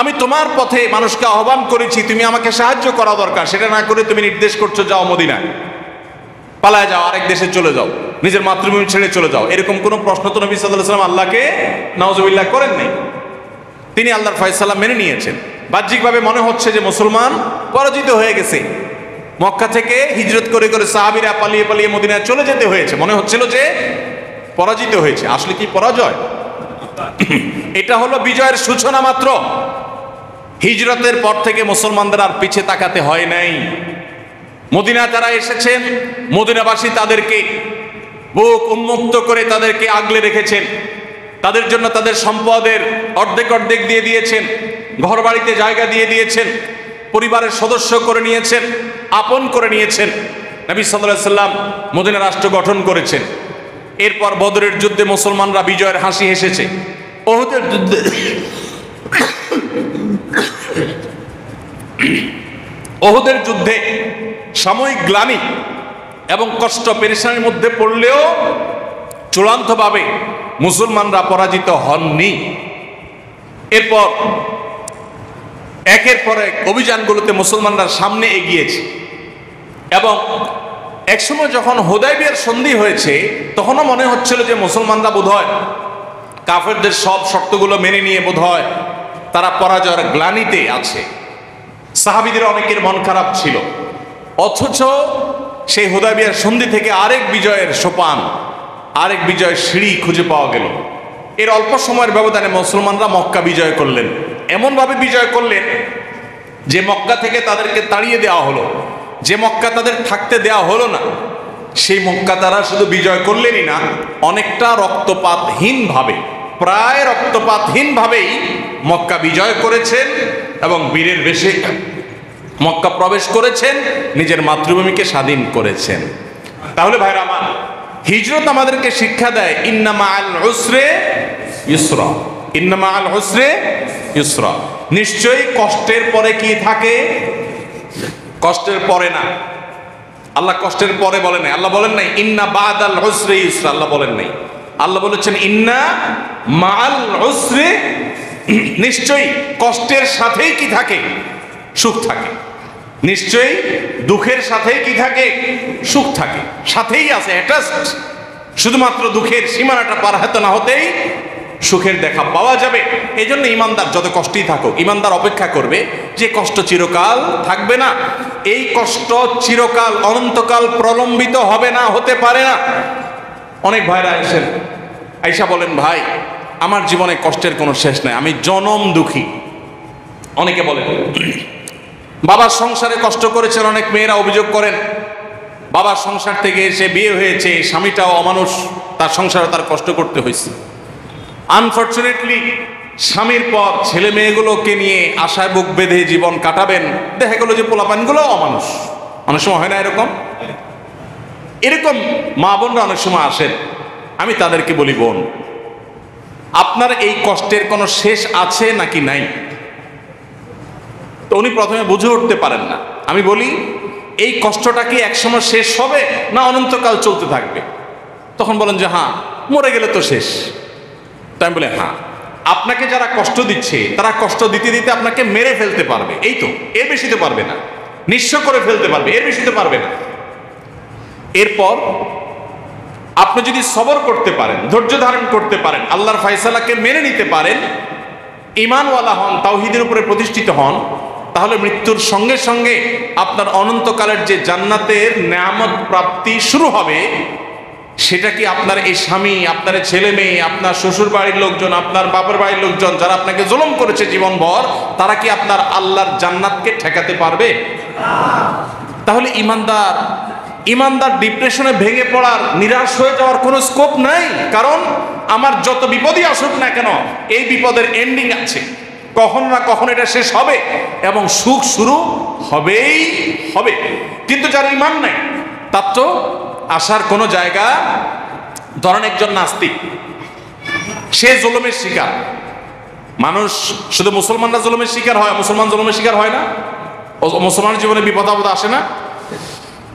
আমি তোমার পথে মানুষকে আহ্বান করেছি, তুমি আমাকে সাহায্য করা দরকার, সেটা না করে তুমি নির্দেশ করছো যাও মদিনায়, পালায় যাও, আরেক দেশে চলে যাও, নিজের মাতৃভূমি ছেড়ে চলে যাও। এরকম কোনো প্রশ্ন তো নবী সাল্লাল্লাহু আলাইহি ওয়াসাল্লাম আল্লাহকে নাউজুবিল্লাহ করেন নাই। তিনি আল্লাহর ফয়সালা মেনে নিয়েছেন। বাহ্যিকভাবে মনে হচ্ছে যে মুসলমান পরাজিত হয়ে গেছে, মক্কা থেকে হিজরত করে করে সাহাবীরা পালিয়ে পালিয়ে মদিনায় চলে যেতে হয়েছে, মনে হচ্ছিল যে পরাজিত হয়েছে। আসলে কি পরাজয়? এটা হলো বিজয়ের সূচনা মাত্র। হিজরতের পর থেকে মুসলমানদের আর পিছে তাকাতে হয় নাই। মদিনা তারা এসেছেন, মদিনাবাসী তাদেরকে বুক উন্মুক্ত করে তাদেরকে আগলে রেখেছেন, তাদের জন্য তাদের সম্পদের অর্ধেক অর্ধেক দিয়ে দিয়েছেন, ঘর বাড়িতে জায়গা দিয়ে দিয়েছেন, পরিবারের সদস্য করে নিয়েছেন, আপন করে নিয়েছেন। নবী সাল্লাল্লাহু আলাইহি সাল্লাম মদিনা রাষ্ট্র গঠন করেছেন। এরপর বদরের যুদ্ধে মুসলমানরা বিজয়ের হাসি হেসেছে। ওহুদের যুদ্ধে সাময়িক গ্লানি এবং কষ্ট পেরেশানির মধ্যে পড়লেও চূড়ান্তভাবে মুসলমানরা পরাজিত হননি। এরপর একের পর এক অভিযানগুলোতে মুসলমানরা সামনে এগিয়েছে, এবং একসময় যখন হুদায়বিয়ার সন্ধি হয়েছে তখনও মনে হচ্ছিল যে মুসলমানরা বোধহয় কাফেরদের সব শর্তগুলো মেনে নিয়ে বোধহয় তারা পরাজয়ের গ্লানিতে আছে। সাহাবীদের অনেকের মন খারাপ ছিল, অথচ সেই হুদায়বিয়ার সন্ধি থেকে আরেক বিজয়ের সোপান, আরেক বিজয়ের সিঁড়ি খুঁজে পাওয়া গেল। এর অল্প সময়ের ব্যবধানে মুসলমানরা মক্কা বিজয় করলেন। এমনভাবে বিজয় করলেন যে মক্কা থেকে তাদেরকে তাড়িয়ে দেওয়া হলো, যে মক্কা তাদের থাকতে দেওয়া হলো না, সেই মক্কা তারা শুধু বিজয় করলেনই না, অনেকটা রক্তপাতহীনভাবে, প্রায় রক্তপাতহীনভাবেই মক্কা বিজয় করেছেন এবং বীরের বেশে মক্কা প্রবেশ করেছেন, নিজের মাতৃভূমিকে স্বাধীন করেছেন। তাহলে ভাইরা আমার, হিজরত আমাদেরকে শিক্ষা দেয় ইন্না মাআল উসরে ইউসরা, ইন্না মাআল উসরে ইউসরা। নিশ্চয়ই কষ্টের পরে কি থাকে? কষ্টের পরে না। আল্লাহ কষ্টের পরে বলেন নাই, আল্লাহ বলেন নাই ইন্না বাদাল উসরে ইউসরা, আল্লাহ বলেন নাই। আল্লাহ বলেছেন ইন্না মাআল উসরে, নিশ্চয়ই কষ্টের সাথেই কি থাকে? সুখ থাকে। নিশ্চয়ই দুঃখের সাথেই কি থাকে? সুখ থাকে, সাথেই আছে, অ্যাটাচড। শুধুমাত্র দুঃখের সীমানাটা পার হতে না হতেই সুখের দেখা পাওয়া যাবে। এই জন্য ইমানদার যত কষ্টই থাকুক, ইমানদার অপেক্ষা করবে যে কষ্ট চিরকাল থাকবে না, এই কষ্ট চিরকাল অনন্তকাল প্রলম্বিত হবে না, হতে পারে না। অনেক ভাইরা আসেন, আইসা বলেন ভাই আমার জীবনে কষ্টের কোনো শেষ নাই, আমি জনম দুঃখী। অনেকে বলেন বাবার সংসারে কষ্ট করেছেন, অনেক মেয়েরা অভিযোগ করেন বাবার সংসার থেকে এসে বিয়ে হয়েছে, স্বামীটাও অমানুষ, তার সংসারে তার কষ্ট করতে হয়েছে। আনফর্চুনেটলি স্বামীর পর ছেলে মেয়েগুলোকে নিয়ে আশায় বুক বেঁধে জীবন কাটাবেন, দেখা গেল যে পোলাপানগুলো অমানুষ। অনেক সময় হয় না এরকম? এরকম মা বোনরা অনেক সময় আসেন, আমি তাদেরকে বলি বোন, আপনার এই কষ্টের কোনো শেষ আছে নাকি নাই? তো উনি প্রথমে বুঝে উঠতে পারেন না। আমি বলি এই কষ্টটা কি একসময় শেষ হবে না অনন্তকাল চলতে থাকবে? তখন বলেন যে হ্যাঁ, মরে গেলে তো শেষ। তো আমি বলি হ্যাঁ, আপনাকে যারা কষ্ট দিচ্ছে তারা কষ্ট দিতে দিতে আপনাকে মেরে ফেলতে পারবে, এই তো, এর বেশিতে পারবে না। নিঃস্ব করে ফেলতে পারবে, এর বেশিতে পারবে না। এরপর আপনি যদি সবর করতে পারেন, ধৈর্য ধারণ করতে পারেন, আল্লাহর ফয়সালাকে মেনে নিতে পারেন, ঈমানওয়ালা হন, তাওহীদের উপরে প্রতিষ্ঠিত হন, তাহলে মৃত্যুর সঙ্গে সঙ্গে আপনার অনন্তকালের যে জান্নাতের নেয়ামত প্রাপ্তি শুরু হবে, সেটা কি আপনার এই স্বামী, আপনার ছেলে মেয়ে, আপনার শ্বশুর বাড়ির লোকজন, আপনার বাবার বাড়ির লোকজন যারা আপনাকে জুলুম করেছে জীবনভর, তারা কি আপনার আল্লাহর জান্নাতকে ঠেকাতে পারবে? তাহলে ইমানদার ডিপ্রেশনে ভেঙে পড়ার, নিরাশ হয়ে যাওয়ার কোনো স্কোপ নাই। কারণ আমার যত বিপদই আসুক না কেন, এই বিপদের এন্ডিং আছে, কখন না কখন এটা শেষ হবে এবং সুখ শুরু হবেই হবে। কিন্তু যার ঈমান নাই তার তো আসার কোনো জায়গা। ধরেন একজন নাস্তিক, সে জুলুমের শিকার। মানুষ শুধু মুসলমানরা জুলুমের শিকার হয়, মুসলমান জুলুমের শিকার হয় না? মুসলমানের জীবনে বিপদ আপদ আসে না?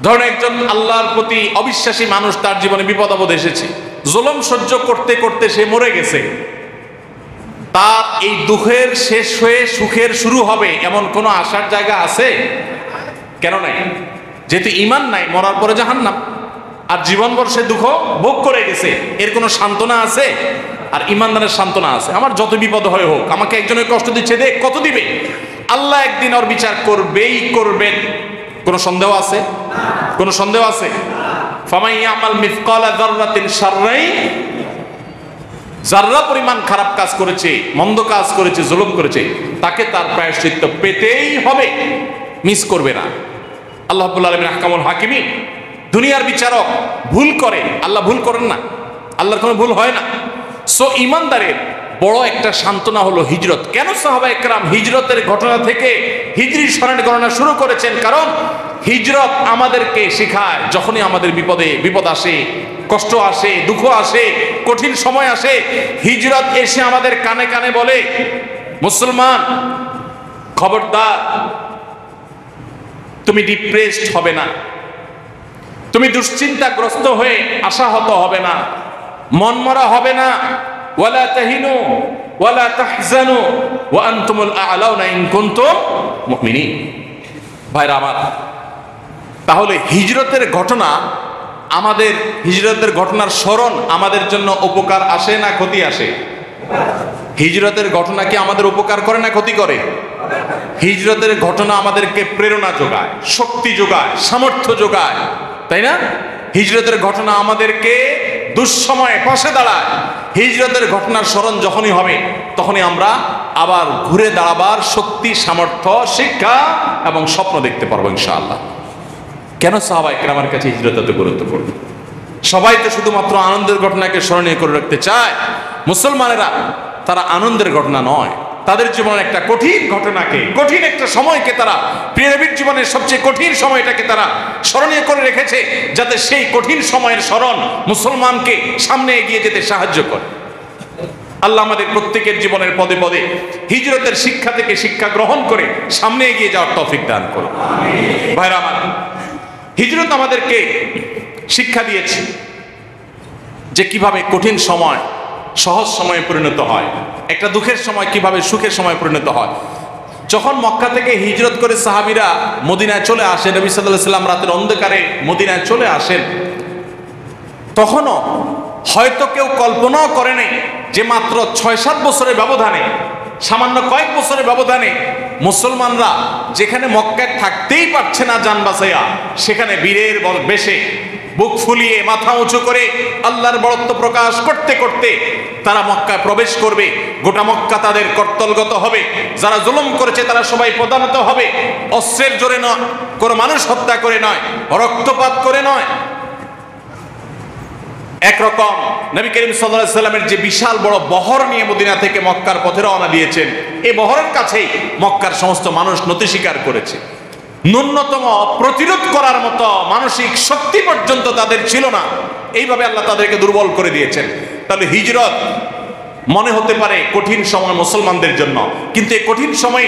ধরেন একজন আল্লাহর প্রতি অবিশ্বাসী মানুষ, তার জীবনে বিপদ আপদ এসেছে, জুলুম সহ্য করতে করতে সে মরে গেছে। তার এই দুঃখের শেষ হয়ে সুখের শুরু হবে এমন কোনো আশার জায়গা আছে? কেন নাই? যেহেতু ঈমান নাই, মরার পরে জাহান্নাম, আর জীবনভর সে দুঃখ ভোগ করে গেছে, এর কোনো সান্ত্বনা আছে? আর ঈমানদারের সান্ত্বনা আছে, আমার যত বিপদ হয় হোক, আমাকে একজনের কষ্ট দিচ্ছে, দেখ কত দিবে, আল্লাহ একদিন ওর বিচার করবেই করবেন। কোনো সন্দেহ আছে? কোনো সন্দেহ আছে? ফামান ইয়ামাল মিসকালা যাররাতিন শাররাই, যাররা পরিমাণ খারাপ কাজ করেছে, মন্দ কাজ করেছে, জুলুম করেছে, তাকে তার প্রায়শ্চিত্ত পেতেই হবে, মিস করবে না। আল্লাহ রাব্বুল আলামিন আহকামুল হাকিমিন, দুনিয়ার বিচারক, ভুল করে, আল্লাহ ভুল করেন না, আল্লাহর কোনো ভুল হয় না। সো ঈমানদারের বড় একটা সান্ত্বনা হলো হিজরত। কেন সাহাবায়ে কেরাম হিজরতের ঘটনা থেকে হিজরি সনের গণনা শুরু করেছেন? কারণ হিজরত আমাদেরকে শেখায়, যখনই আমাদের বিপদ আসে, কষ্ট আসে, দুঃখ আসে, কঠিন সময় আসে, হিজরত এসে আমাদের কানে কানে বলে, মুসলমান খবরদার, তুমি ডিপ্রেসড হবে না, তুমি দুশ্চিন্তাগ্রস্ত হয়ে আশাহত হবে না, মনমরা হবে না। ওয়ালা তাহিনু ওয়ালা তাহজানু ওয়া আনতুমুল আ'লাউনা ইন কুনতুম মুমিনিন। ভাইরা আমার, তাহলে হিজরতের ঘটনা, আমাদের হিজরতের ঘটনার স্মরণ আমাদের জন্য উপকার আসে না ক্ষতি আসে? হিজরতের ঘটনা কি আমাদের উপকার করে না ক্ষতি করে? হিজরতের ঘটনা আমাদেরকে প্রেরণা যোগায়, শক্তি যোগায়, সামর্থ্য যোগায়, তাই না? হিজরতের ঘটনা আমাদেরকে দুঃসময়ে পাশে দাঁড়ায়। হিজরতের ঘটনার স্মরণ যখনই হবে তখনই আমরা আবার ঘুরে দাঁড়াবার শক্তি, সামর্থ্য, শিক্ষা এবং স্বপ্ন দেখতে পারবো ইনশাআল্লাহ। কেন সাহাবায়ে কেরামের কাছে হিজরত এত গুরুত্বপূর্ণ? সবাই তো শুধুমাত্র আনন্দের ঘটনাকে স্মরণীয় করে রাখতে চায়। মুসলমানেরা তারা আনন্দের ঘটনা নয়, তাদের জীবনের একটা কঠিন ঘটনাকে, কঠিন একটা সময়কে তারা, প্রিয় নবীর জীবনের সবচেয়ে কঠিন সময়টাকে তারা স্মরণীয় করে রেখেছে, যাতে সেই কঠিন সময়ের স্মরণ মুসলমানকে সামনে এগিয়ে যেতে সাহায্য করে। আল্লাহ আমাদের প্রত্যেকের জীবনের পদে পদে হিজরতের শিক্ষা থেকে শিক্ষা গ্রহণ করে সামনে এগিয়ে যাওয়ার তৌফিক দান করুন। ভাইরা আমার, হিজরত আমাদেরকে শিক্ষা দিয়েছে যে কিভাবে কঠিন সময় সহজ সময়ে পরিণত হয়, একটা দুঃখের সময় কিভাবে সুখের সময় পরিণত হয়। যখন মক্কা থেকে হিজরত করে সাহাবীরা মদিনায় চলে আসেন, নবী সাল্লাল্লাহু আলাইহি ওয়াসাল্লাম রাতের অন্ধকারে মদিনায় চলে আসেন, তখনও হয়তো কেউ কল্পনাও করে নাই যে মাত্র ৬-৭ বছরের ব্যবধানে, সামান্য কয়েক বছরের ব্যবধানে মুসলমানরা যেখানে মক্কায় থাকতেই পারছে না জান বাঁচাইয়া, সেখানে বীরের বেশে বুক ফুলিয়ে মাথা উঁচু করে আল্লাহর বড়ত্ব প্রকাশ করতে করতে তারা মক্কায় প্রবেশ করবে। গোটা মক্কা তাদের কর্তলগত হবে, যারা জুলুম করেছে তারা সবাই প্রধানত হবে। অস্ত্রের জোরে নয়, কোনো মানুষ হত্যা করে নয়, রক্তপাত করে নয়। একরকম নবী করিম সাল্লাল্লাহু আলাইহি ওয়াসাল্লামের যে বিশাল বড় বহর নিয়ে মদিনা থেকে মক্কার পথে রওনা দিয়েছেন, এই বহরের কাছেই মক্কার সমস্ত মানুষ নতি স্বীকার করেছে। ন্যূনতম প্রতিরোধ করার মতো মানসিক শক্তি পর্যন্ত তাদের ছিল না। এইভাবে আল্লাহ তাদেরকে দুর্বল করে দিয়েছেন। তাহলে হিজরত মনে হতে পারে কঠিন সময় মুসলমানদের জন্য, কিন্তু এই কঠিন সময়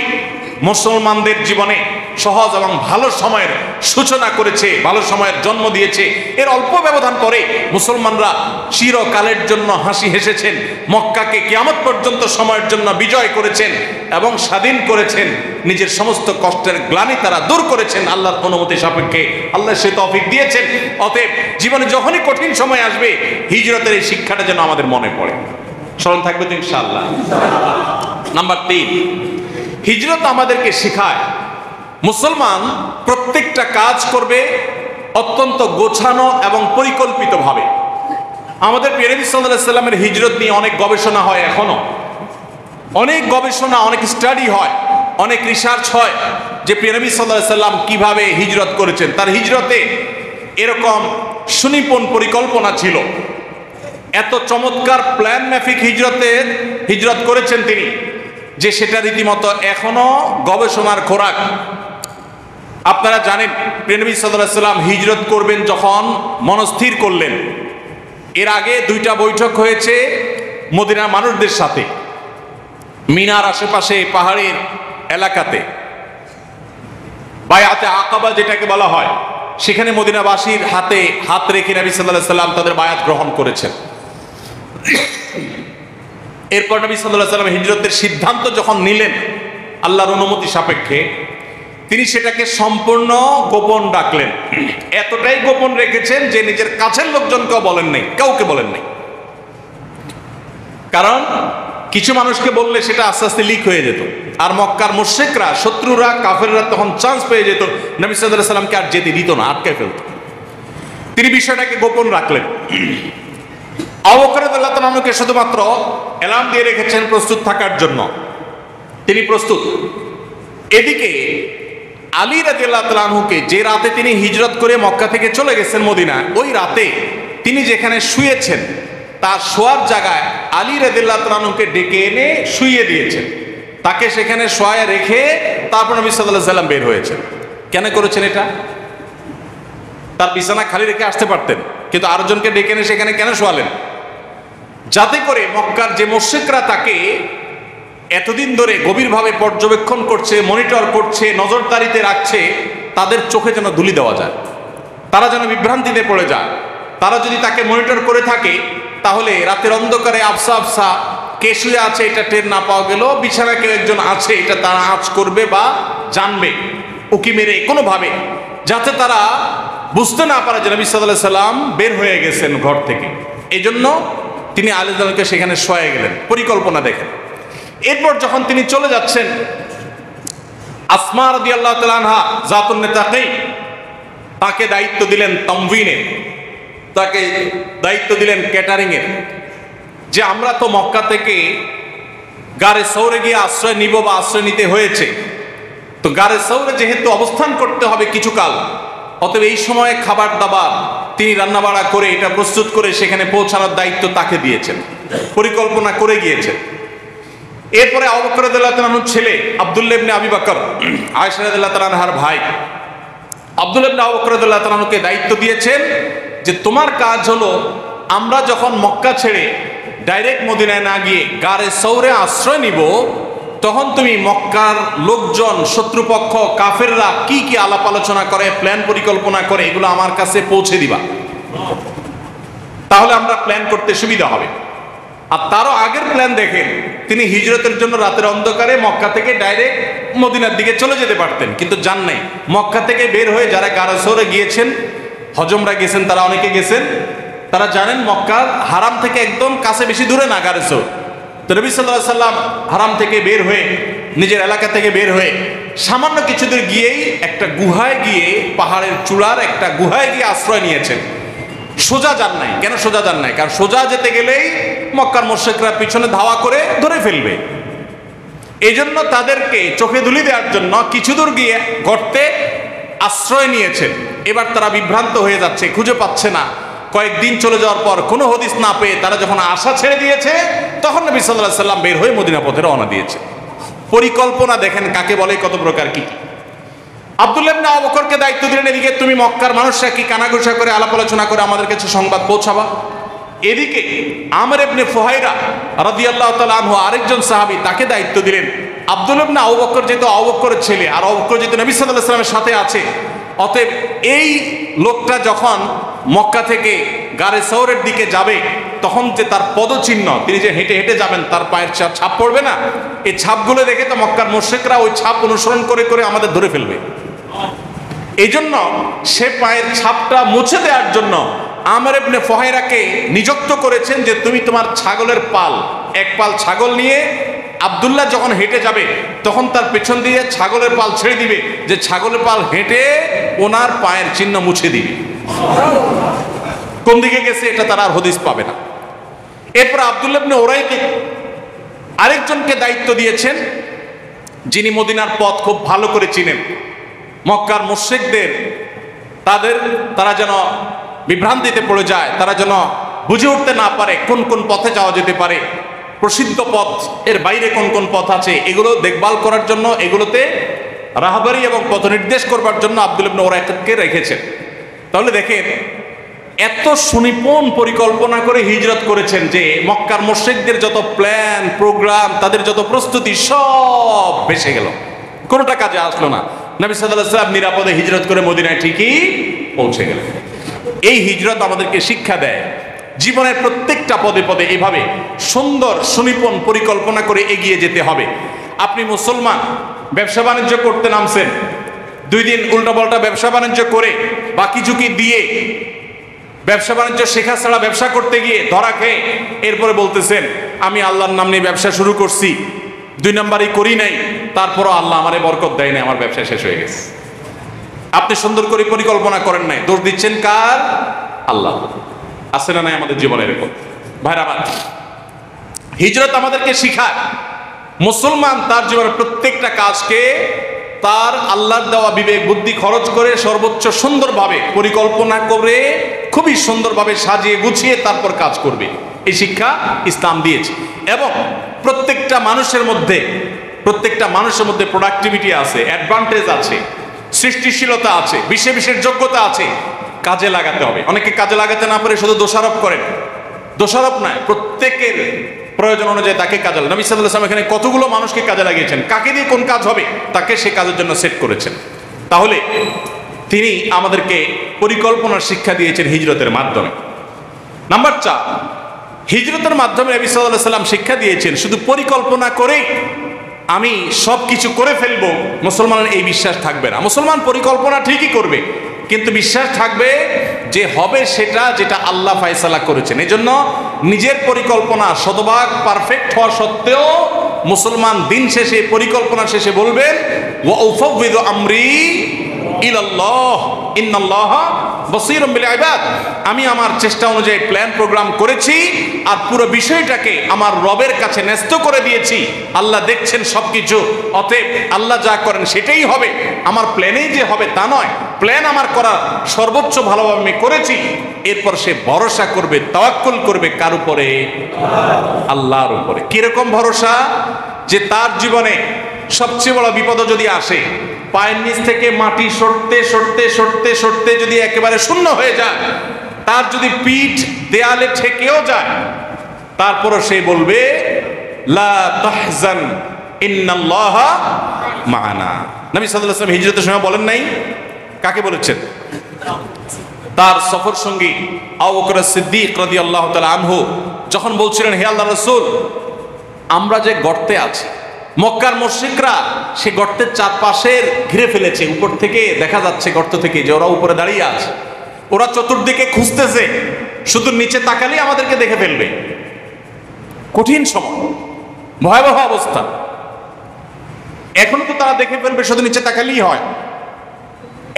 মুসলমানদের জীবনে সহজ এবং ভালো সময়ের সূচনা করেছে, ভালো সময়ের জন্ম দিয়েছে। এর অল্প ব্যবধান পরে মুসলমানরা চিরকালের জন্য হাসি হেসেছেন, মক্কাকে কিয়ামত পর্যন্ত সময়ের জন্য বিজয় করেছেন এবং স্বাধীন করেছেন। নিজের সমস্ত কষ্টের গ্লানি তারা দূর করেছেন আল্লাহর অনুমতি সাপেক্ষে। আল্লাহ সে তৌফিক দিয়েছেন। অতএব জীবনে যখনই কঠিন সময় আসবে, হিজরতের এই শিক্ষাটা যেন আমাদের মনে পড়ে। স্মরণ থাকবে তো ইনশাআল্লাহ। নাম্বার 3, হিজরত আমাদেরকে শেখায় মুসলমান প্রত্যেকটা কাজ করবে অত্যন্ত গোছানো এবং পরিকল্পিতভাবে। আমাদের প্রিয় নবী সাল্লাল্লাহু আলাইহি ওয়াসাল্লামের হিজরত নিয়ে অনেক গবেষণা হয়, এখনো অনেক গবেষণা, অনেক স্টাডি হয়, অনেক রিসার্চ হয় যে প্রিয় নবী সাল্লাল্লাহু আলাইহি ওয়াসাল্লাম কিভাবে হিজরত করেছেন। তার হিজরতে এরকম সুনিপুণ পরিকল্পনা ছিল, এত চমৎকার প্ল্যান মাফিক হিজরত করেছেন তিনি, যে সেটা রীতিমতো এখনো গবেষণার খোরাক। আপনারা জানেন প্রিয় নবী সাল্লাল্লাহু আলাইহি ওয়াসাল্লাম হিজরত করবেন যখন মনস্থির করলেন, এর আগে 2টা বৈঠক হয়েছে মদিনার মানুষদের সাথে, মিনার আশেপাশে পাহাড়ের এলাকাতে বায়াতে আকাবা যেটাকে বলা হয়, সেখানে মদিনাবাসীর হাতে হাত রেখে নবী সাল্লাল্লাহু আলাইহি ওয়াসাল্লাম তাদের বায়াত গ্রহণ করেছেন। এরপর নবী সাল্লাল্লাহু আলাইহি ওয়াসাল্লাম হিজরতের সিদ্ধান্ত যখন নিলেন আল্লাহর অনুমতি সাপেক্ষে, তিনি সেটাকে সম্পূর্ণ গোপন রাখলেন। এতটাই গোপন রেখেছেন যে নিজের কাছের লোকজনকেও বলেন নাই, কাউকে বলেন নাই। কারণ কিছু মানুষকে বললে সেটা আস্তে আস্তে লিক হয়ে যেত, আর মক্কার মুশরিকরা, শত্রুরা, কাফেররা তখন চান্স পেয়ে যেত, নবী সাল্লাল্লাহু আলাইহি ওয়াসাল্লামকে আর যেতে দিত না, আটকে ফেলত। তিনি বিষয়টাকে গোপন রাখলেন। আবু বকর রাদিয়াল্লাহু তাআলা আনহুকে শুধুমাত্র এলান দিয়ে রেখেছেন প্রস্তুত থাকার জন্য, তিনি প্রস্তুত। এদিকে আলী রাদিয়াল্লাহু তাআলা আনহুকে, যে রাতে তিনি হিজরত করে মক্কা থেকে চলে গেছেন মদিনা, ওই রাতে তিনি যেখানে শুয়েছেন তার শোয়ার জায়গায় আলী রাদিয়াল্লাহু তাআলা আনহুকে ডেকে এনে শুইয়ে দিয়েছেন। তাকে সেখানে শোয়ায় রেখে তারপর নবী সাল্লাল্লাহু আলাইহি ওয়াসাল্লাম বের হয়েছেন। কেন করেছেন এটা? তার বিছানা খালি রেখে আসতে পারতেন, কিন্তু আরেকজনকে ডেকে এনে সেখানে কেন শোয়ালেন? যাতে করে মক্কার যে মুশরিকরা তাকে এতদিন ধরে গভীরভাবে পর্যবেক্ষণ করছে, মনিটর করছে, নজরদারিতে রাখছে, তাদের চোখে যেন ধুলি দেওয়া যায়, তারা যেন বিভ্রান্তিতে পড়ে যায়। তারা যদি তাকে মনিটর করে থাকে, তাহলে রাতের অন্ধকারে আফসা আফসা কে শুয়ে আছে এটা টের না পাওয়া গেল, বিছানায় কেউ একজন আছে এটা তারা আঁচ করবে বা জানবে উকি মেরে কোনোভাবে, যাতে তারা বুঝতে না পারে যে নবী সাল্লাল্লাহু আলাইহি ওয়াসাল্লাম বের হয়ে গেছেন ঘর থেকে। এই জন্য তিনি আলী রাদিয়াল্লাহু তাআলাকে সেখানে শোয়া গেলেন, পরিকল্পনা দেখেন। এরপর যখন তিনি চলে যাচ্ছেন, আসমা রাদিয়াল্লাহু তাআলা আনহা জাতুন নিতাকাইন, তাকে দায়িত্ব দিলেন তামভিনের, তাকে দায়িত্ব দিলেন ক্যাটারিংয়ের, যে আমরা তো মক্কা থেকে গারে সৌরে গিয়ে আশ্রয় নিব বা আশ্রয় নিতে হয়েছে, তো গারে সৌরে যেহেতু অবস্থান করতে হবে কিছুকাল, অতএব এই সময়ে খাবার দাবার তিনি রান্নাবাড়া করে এটা প্রস্তুত করে সেখানে পৌঁছানোর দায়িত্ব তাকে দিয়েছেন, পরিকল্পনা করে গিয়েছেন। এরপরে আবু বকর রাদিয়াল্লাহু তাআলার ছেলে আব্দুল্লাহ ইবনে আবি বকর, আয়েশা রাদিয়াল্লাহু তাআলার ভাই আব্দুল্লাহ ইবনে আবু বকর রাদিয়াল্লাহু তাআলাকে দায়িত্ব দিয়েছেন যে তোমার কাজ হলো, আমরা যখন মক্কা ছেড়ে ডাইরেক্ট মদিনায় না গিয়ে গারে সৌরে আশ্রয় নিব, তখন তুমি মক্কার লোকজন, শত্রুপক্ষ কাফেররা কি কি আলাপ আলোচনা করে, প্ল্যান পরিকল্পনা করে, এগুলো আমার কাছে পৌঁছে দিবা, তাহলে আমরা প্ল্যান করতে সুবিধা হবে। আর তারও আগের প্ল্যান দেখেন, তিনি হিজরতের জন্য রাতের অন্ধকারে মক্কা থেকে ডাইরেক্ট মদিনার দিকে চলে যেতে পারতেন, কিন্তু যান নাই। মক্কা থেকে বের হয়ে যারা গারে সৌরে গিয়েছেন, হজমরা গেছেন, তারা অনেকে গেছেন, তারা জানেন মক্কার হারাম থেকে একদম কাছে, বেশি দূরে না গারে সৌর। তো নবী সাল্লাল্লাহু আলাইহি সাল্লাম হারাম থেকে বের হয়ে, নিজের এলাকা থেকে বের হয়ে সামান্য কিছু দূর গিয়েই একটা গুহায় গিয়ে, পাহাড়ের চূড়ার একটা গুহায় গিয়ে আশ্রয় নিয়েছেন। সোজা যান নাই। কেন সোজা যান নাই? কারণ সোজা যেতে গেলেই মক্কার মুশরিকরা পিছনে ধাওয়া করে ধরে ফেলবে। এই জন্য তাদেরকে চোখে ধুলি দেওয়ার জন্য কিছু দূর গিয়ে গর্তে আশ্রয় নিয়েছেন। এবার তারা বিভ্রান্ত হয়ে যাচ্ছে, খুঁজে পাচ্ছে না। কয়েকদিন চলে যাওয়ার পর কোনো হদিস না পেয়ে তারা যখন আশা ছেড়ে দিয়েছে, তখন নবী সাল্লাল্লাহু আলাইহি সাল্লাম বের হয়ে মদিনা পথে রওনা দিয়েছে। পরিকল্পনা দেখেন কাকে বলে, কত প্রকার কি। আব্দুল্লাহ ইবনে আবু বকরকে দায়িত্ব দিলেন, এদিকে তুমি মক্কার মানুষরা কি কানাঘুষা করে আলাপ আলোচনা করে আমাদের কাছে সংবাদ পৌঁছাবা। এদিকে আমর ইবনে ফুহাইরা রাদিয়াল্লাহু তাআলা আনহু, আরেকজন সাহাবী, তাকে দায়িত্ব দিলেন আব্দুল্লাহ ইবনে আবু বকর যেহেতু আবু বকরের ছেলে, আর আবু বকর যেহেতু নবী সাল্লাল্লাহু আলাইহি সাল্লামের সাথে আছে, অতএব এই লোকটা যখন মক্কা থেকে গারে সৌরের দিকে যাবে, তখন যে তার পদচিহ্ন, তিনি যে হেঁটে হেঁটে যাবেন, তার পায়ের ছাপ পড়বে না, এই ছাপগুলো দেখে তো মক্কার মুশরিকরা ওই ছাপ অনুসরণ করে করে আমাদের ধরে ফেলবে। এই জন্য সে পায়ের ছাপটা মুছে দেওয়ার জন্য আমর ইবনে ফুহাইরাকে নিযুক্ত করেছেন যে তুমি তোমার ছাগলের পাল, এক পাল ছাগল নিয়ে আব্দুল্লাহ যখন হেঁটে যাবে তখন তার পেছন দিয়ে ছাগলের পাল ছেড়ে দিবে, যে ছাগলের পাল হেঁটে ওনার পায়ের চিহ্ন মুছে দিবে। কোন দিকে গেছে এটা তারা আর হদিস পাবে না। এরপর আব্দুল্লাহ ইবনে উরাইকে আরেকজনকে দায়িত্ব দিয়েছেন, যিনি মদিনার পথ খুব ভালো করে চিনেন। মক্কার মুশরিকদের তারা যেন বিভ্রান্তিতে পড়ে যায়, তারা যেন বুঝে উঠতে না পারে কোন কোন পথে যাওয়া যেতে পারে, প্রসিদ্ধ পথ এর বাইরে কোন কোন পথ আছে, এগুলো দেখভাল করার জন্য, এগুলোতে রাহবারি এবং পথ নির্দেশ করবার জন্য আব্দুল্লাহ ইবনে উরাইকে রেখেছেন। তাহলে দেখেন এত সুনিপুণ পরিকল্পনা করে হিজরত করেছেন যে মক্কার মুশরিকদের যত প্ল্যান প্রোগ্রাম, তাদের যত প্রস্তুতি সব ভেসে গেল, কোনোটা কাজে আসলো না। নবী সাল্লাল্লাহু আলাইহি ওয়াসাল্লাম নিরাপদে হিজরত করে মদিনায় ঠিকই পৌঁছে গেলেন। এই হিজরত আমাদেরকে শিক্ষা দেয় জীবনের প্রত্যেকটা পদে পদে এভাবে সুন্দর সুনিপুণ পরিকল্পনা করে এগিয়ে যেতে হবে। আপনি মুসলমান, ব্যবসা বাণিজ্য করতে নামছেন, 2 দিন উল্টাপাল্টা ব্যবসা বাণিজ্য করে বাকি ঝুঁকি দিয়ে ব্যবসা বাণিজ্য শেখা ছাড়া ব্যবসা করতে গিয়ে ধরা খেয়ে এরপরে বলতেছেন আমি আল্লাহর নাম নিয়ে ব্যবসা শুরু করছি, 2 নাম্বারই করি নাই, তারপরও আল্লাহ আমারে বরকত দেয় নাই, আমার ব্যবসা শেষ হয়ে গেছে। আপনি সুন্দর করে পরিকল্পনা করেন নাই, দোষ দিচ্ছেন কার? আল্লাহ। আছে না নাই আমাদের জীবনে এরকম? ভাইরা আমার, হিজরত আমাদেরকে শিখায় মুসলমান তার জীবনের প্রত্যেকটা কাজকে তার আল্লাহর দেওয়া বিবেক বুদ্ধি খরচ করে সর্বোচ্চ সুন্দরভাবে পরিকল্পনা করে খুবই সুন্দরভাবে সাজিয়ে গুছিয়ে তারপর কাজ করবে। এই শিক্ষা ইসলাম দিয়েছে। এবং প্রত্যেকটা মানুষের মধ্যে প্রোডাক্টিভিটি আছে, অ্যাডভান্টেজ আছে, সৃষ্টিশীলতা আছে, বিশেষ যোগ্যতা আছে, কাজে লাগাতে হবে। অনেকে কাজে লাগাতে না পারে শুধু দোষারোপ করেন। দোষারোপ নয়, প্রত্যেকের প্রয়োজন অনুযায়ী তাকে কাজে লাগান। নবী সাল্লাল্লাহু আলাইহি ওয়াসাল্লাম এখানে কতগুলো মানুষকে কাজে লাগিয়েছেন, কাকে দিয়ে কোন কাজ হবে তাকে সে কাজের জন্য সেট করেছেন। তাহলে তিনি আমাদেরকে পরিকল্পনার শিক্ষা দিয়েছেন হিজরতের মাধ্যমে। নাম্বার 4, হিজরতের মাধ্যমে নবী সাল্লাল্লাহু আলাইহি ওয়াসাল্লাম শিক্ষা দিয়েছেন শুধু পরিকল্পনা করে আমি সব কিছু করে ফেলবো, মুসলমানের এই বিশ্বাস থাকবে না। মুসলমান পরিকল্পনা ঠিকই করবে, কিন্তু বিশ্বাস থাকবে যে হবে সেটা যেটা আল্লাহ ফয়সালা করেছেন। এই জন্য নিজের পরিকল্পনা শতভাগ পারফেক্ট হওয়া সত্ত্বেও মুসলমান দিন শেষে, পরিকল্পনা শেষে বলবেন ওয়া উফাউযিদু আমরি ইলাল্লাহ, ইন্নাল্লাহা বাসীরুম বিল ইবাদ। আমি আমার চেষ্টা অনুযায়ী প্ল্যান প্রোগ্রাম করেছি আর পুরো বিষয়টাকে আমার রবের কাছে ন্যস্ত করে দিয়েছি। আল্লাহ দেখছেন সবকিছু, অতএব আল্লাহ যা করেন সেটাই হবে। আমার প্ল্যানেই যে হবে তা নয়, প্ল্যান আমার করা সর্বোচ্চ ভালোভাবে আমি করেছি। এরপর সে ভরসা করবে, তাওয়াক্কুল করবে কার উপরে? আল্লাহর উপরে। কিরকম ভরসা? যে তার জীবনে সবচেয়ে বড় বিপদ যদি আসে, পায়ের নিচ থেকে মাটি সরতে সরতে সরতে সরতে যদি একেবারে শূন্য হয়ে যায়, তার যদি পিঠ দেয়ালে ঠেকেও যায়, তারপরও সে বলবে লা তাহজান ইন্নাল্লাহা মা'ানা। নবী সাল্লাল্লাহু আলাইহি ওয়াসাল্লাম হিজরতের সময় বলেন নাই? কাকে বলেছেন? তার সফর সঙ্গী আবু বকর সিদ্দিক রাদিয়াল্লাহু তাআলা আনহু যখন বলছিলেন, হে আল্লাহর রাসূল, আমরা যে গর্তে আছি, মক্কার মুশরিকরা সে গর্তের চারপাশের ঘিরে ফেলেছে, উপর থেকে দেখা যাচ্ছে গর্ত থেকে যে ওরা উপরে দাঁড়িয়ে আছে, ওরা চতুর্দিকে খুঁজতেছে, শুধু নিচে তাকালেই আমাদেরকে দেখে ফেলবে। কঠিন সময়, ভয়াবহ অবস্থা। এখন তো তারা দেখে ফেলবে, শুধু নিচে তাকালেই হয়।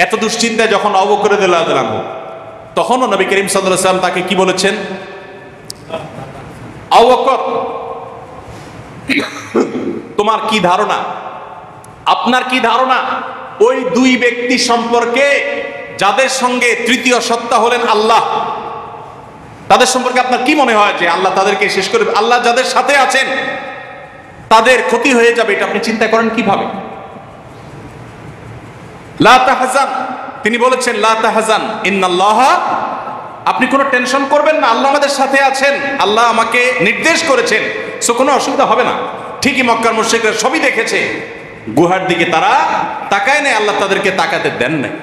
এত দুশ্চিন্তায় যখন আবু বকর রাদিয়াল্লাহু আনহু, তখনও নবী করিম সাল্লাল্লাহু আলাইহি ওয়াসাল্লাম তাকে কি বলেছেন? আবু বকর, তোমার কি ধারণা, আপনার কি ধারণা ওই দুই ব্যক্তি সম্পর্কে যাদের সঙ্গে তৃতীয় সত্তা হলেন আল্লাহ, তাদের সম্পর্কে আপনার কি মনে হয় যে আল্লাহ তাদেরকে শেষ করে? আল্লাহ যাদের সাথে আছেন তাদের ক্ষতি হয়ে যাবে, এটা আপনি চিন্তা করেন কিভাবে? লা তাহজান, তিনি বলেছেন লা তাহজান ইন্নাল্লাহা, আপনি কোনো টেনশন করবেন না, আল্লাহ আমাদের সাথে আছেন, আল্লাহ আমাকে নির্দেশ করেছেন, সো কোনো অসুবিধা হবে না। ঠিকই মক্কার মুশরিকরা সবই দেখেছে, গুহার দিকে তারা তাকায় নাই, আল্লাহ তাদেরকে তাকাতে দেন নাই।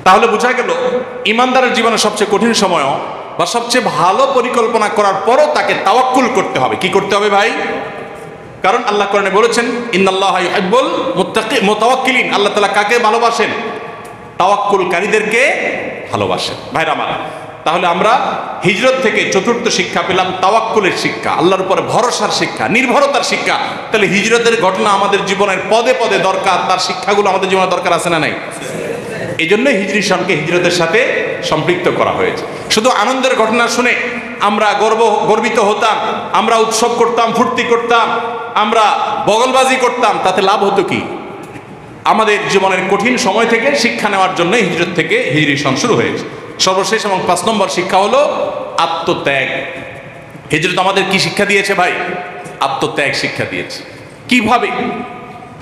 তাহলে বোঝা গেল ইমানদারের জীবনে সবচেয়ে কঠিন সময়ও বা সবচেয়ে ভালো পরিকল্পনা করার পরও তাকে তাওয়াক্কুল করতে হবে। কি করতে হবে ভাই? কারণ আল্লাহ কোরআনে বলেছেন ইন্নাল্লাহা ইউহিব্বুল মুতাওয়াক্কিলিন, আল্লাহ তাআলা কাকে ভালোবাসেন? তাওয়াক্কুলকারীদেরকে ভালোবাসেন। ভাইরা আমার, তাহলে আমরা হিজরত থেকে চতুর্থ শিক্ষা পেলাম তাওয়াক্কুলের শিক্ষা, আল্লাহর উপরে ভরসার শিক্ষা, নির্ভরতার শিক্ষা। তাহলে হিজরতের ঘটনা আমাদের জীবনের পদে পদে দরকার, তার শিক্ষাগুলো আমাদের জীবনে দরকার আছে না নাই? এই জন্য হিজরি সনকে হিজরতের সাথে সম্পৃক্ত করা হয়েছে। শুধু আনন্দের ঘটনা শুনে আমরা গর্বিত হতাম, আমরা উৎসব করতাম, ফুর্তি করতাম, আমরা বগলবাজি করতাম, তাতে লাভ হতো কি? আমাদের জীবনের কঠিন সময় থেকে শিক্ষা নেওয়ার জন্য হিজরত থেকে হিজরি সন শুরু হয়েছে। সর্বশেষ এবং 5 নম্বর শিক্ষা হলো আত্মত্যাগ। হিজরত আমাদের কি শিক্ষা দিয়েছে ভাই? আত্মত্যাগ শিক্ষা দিয়েছে।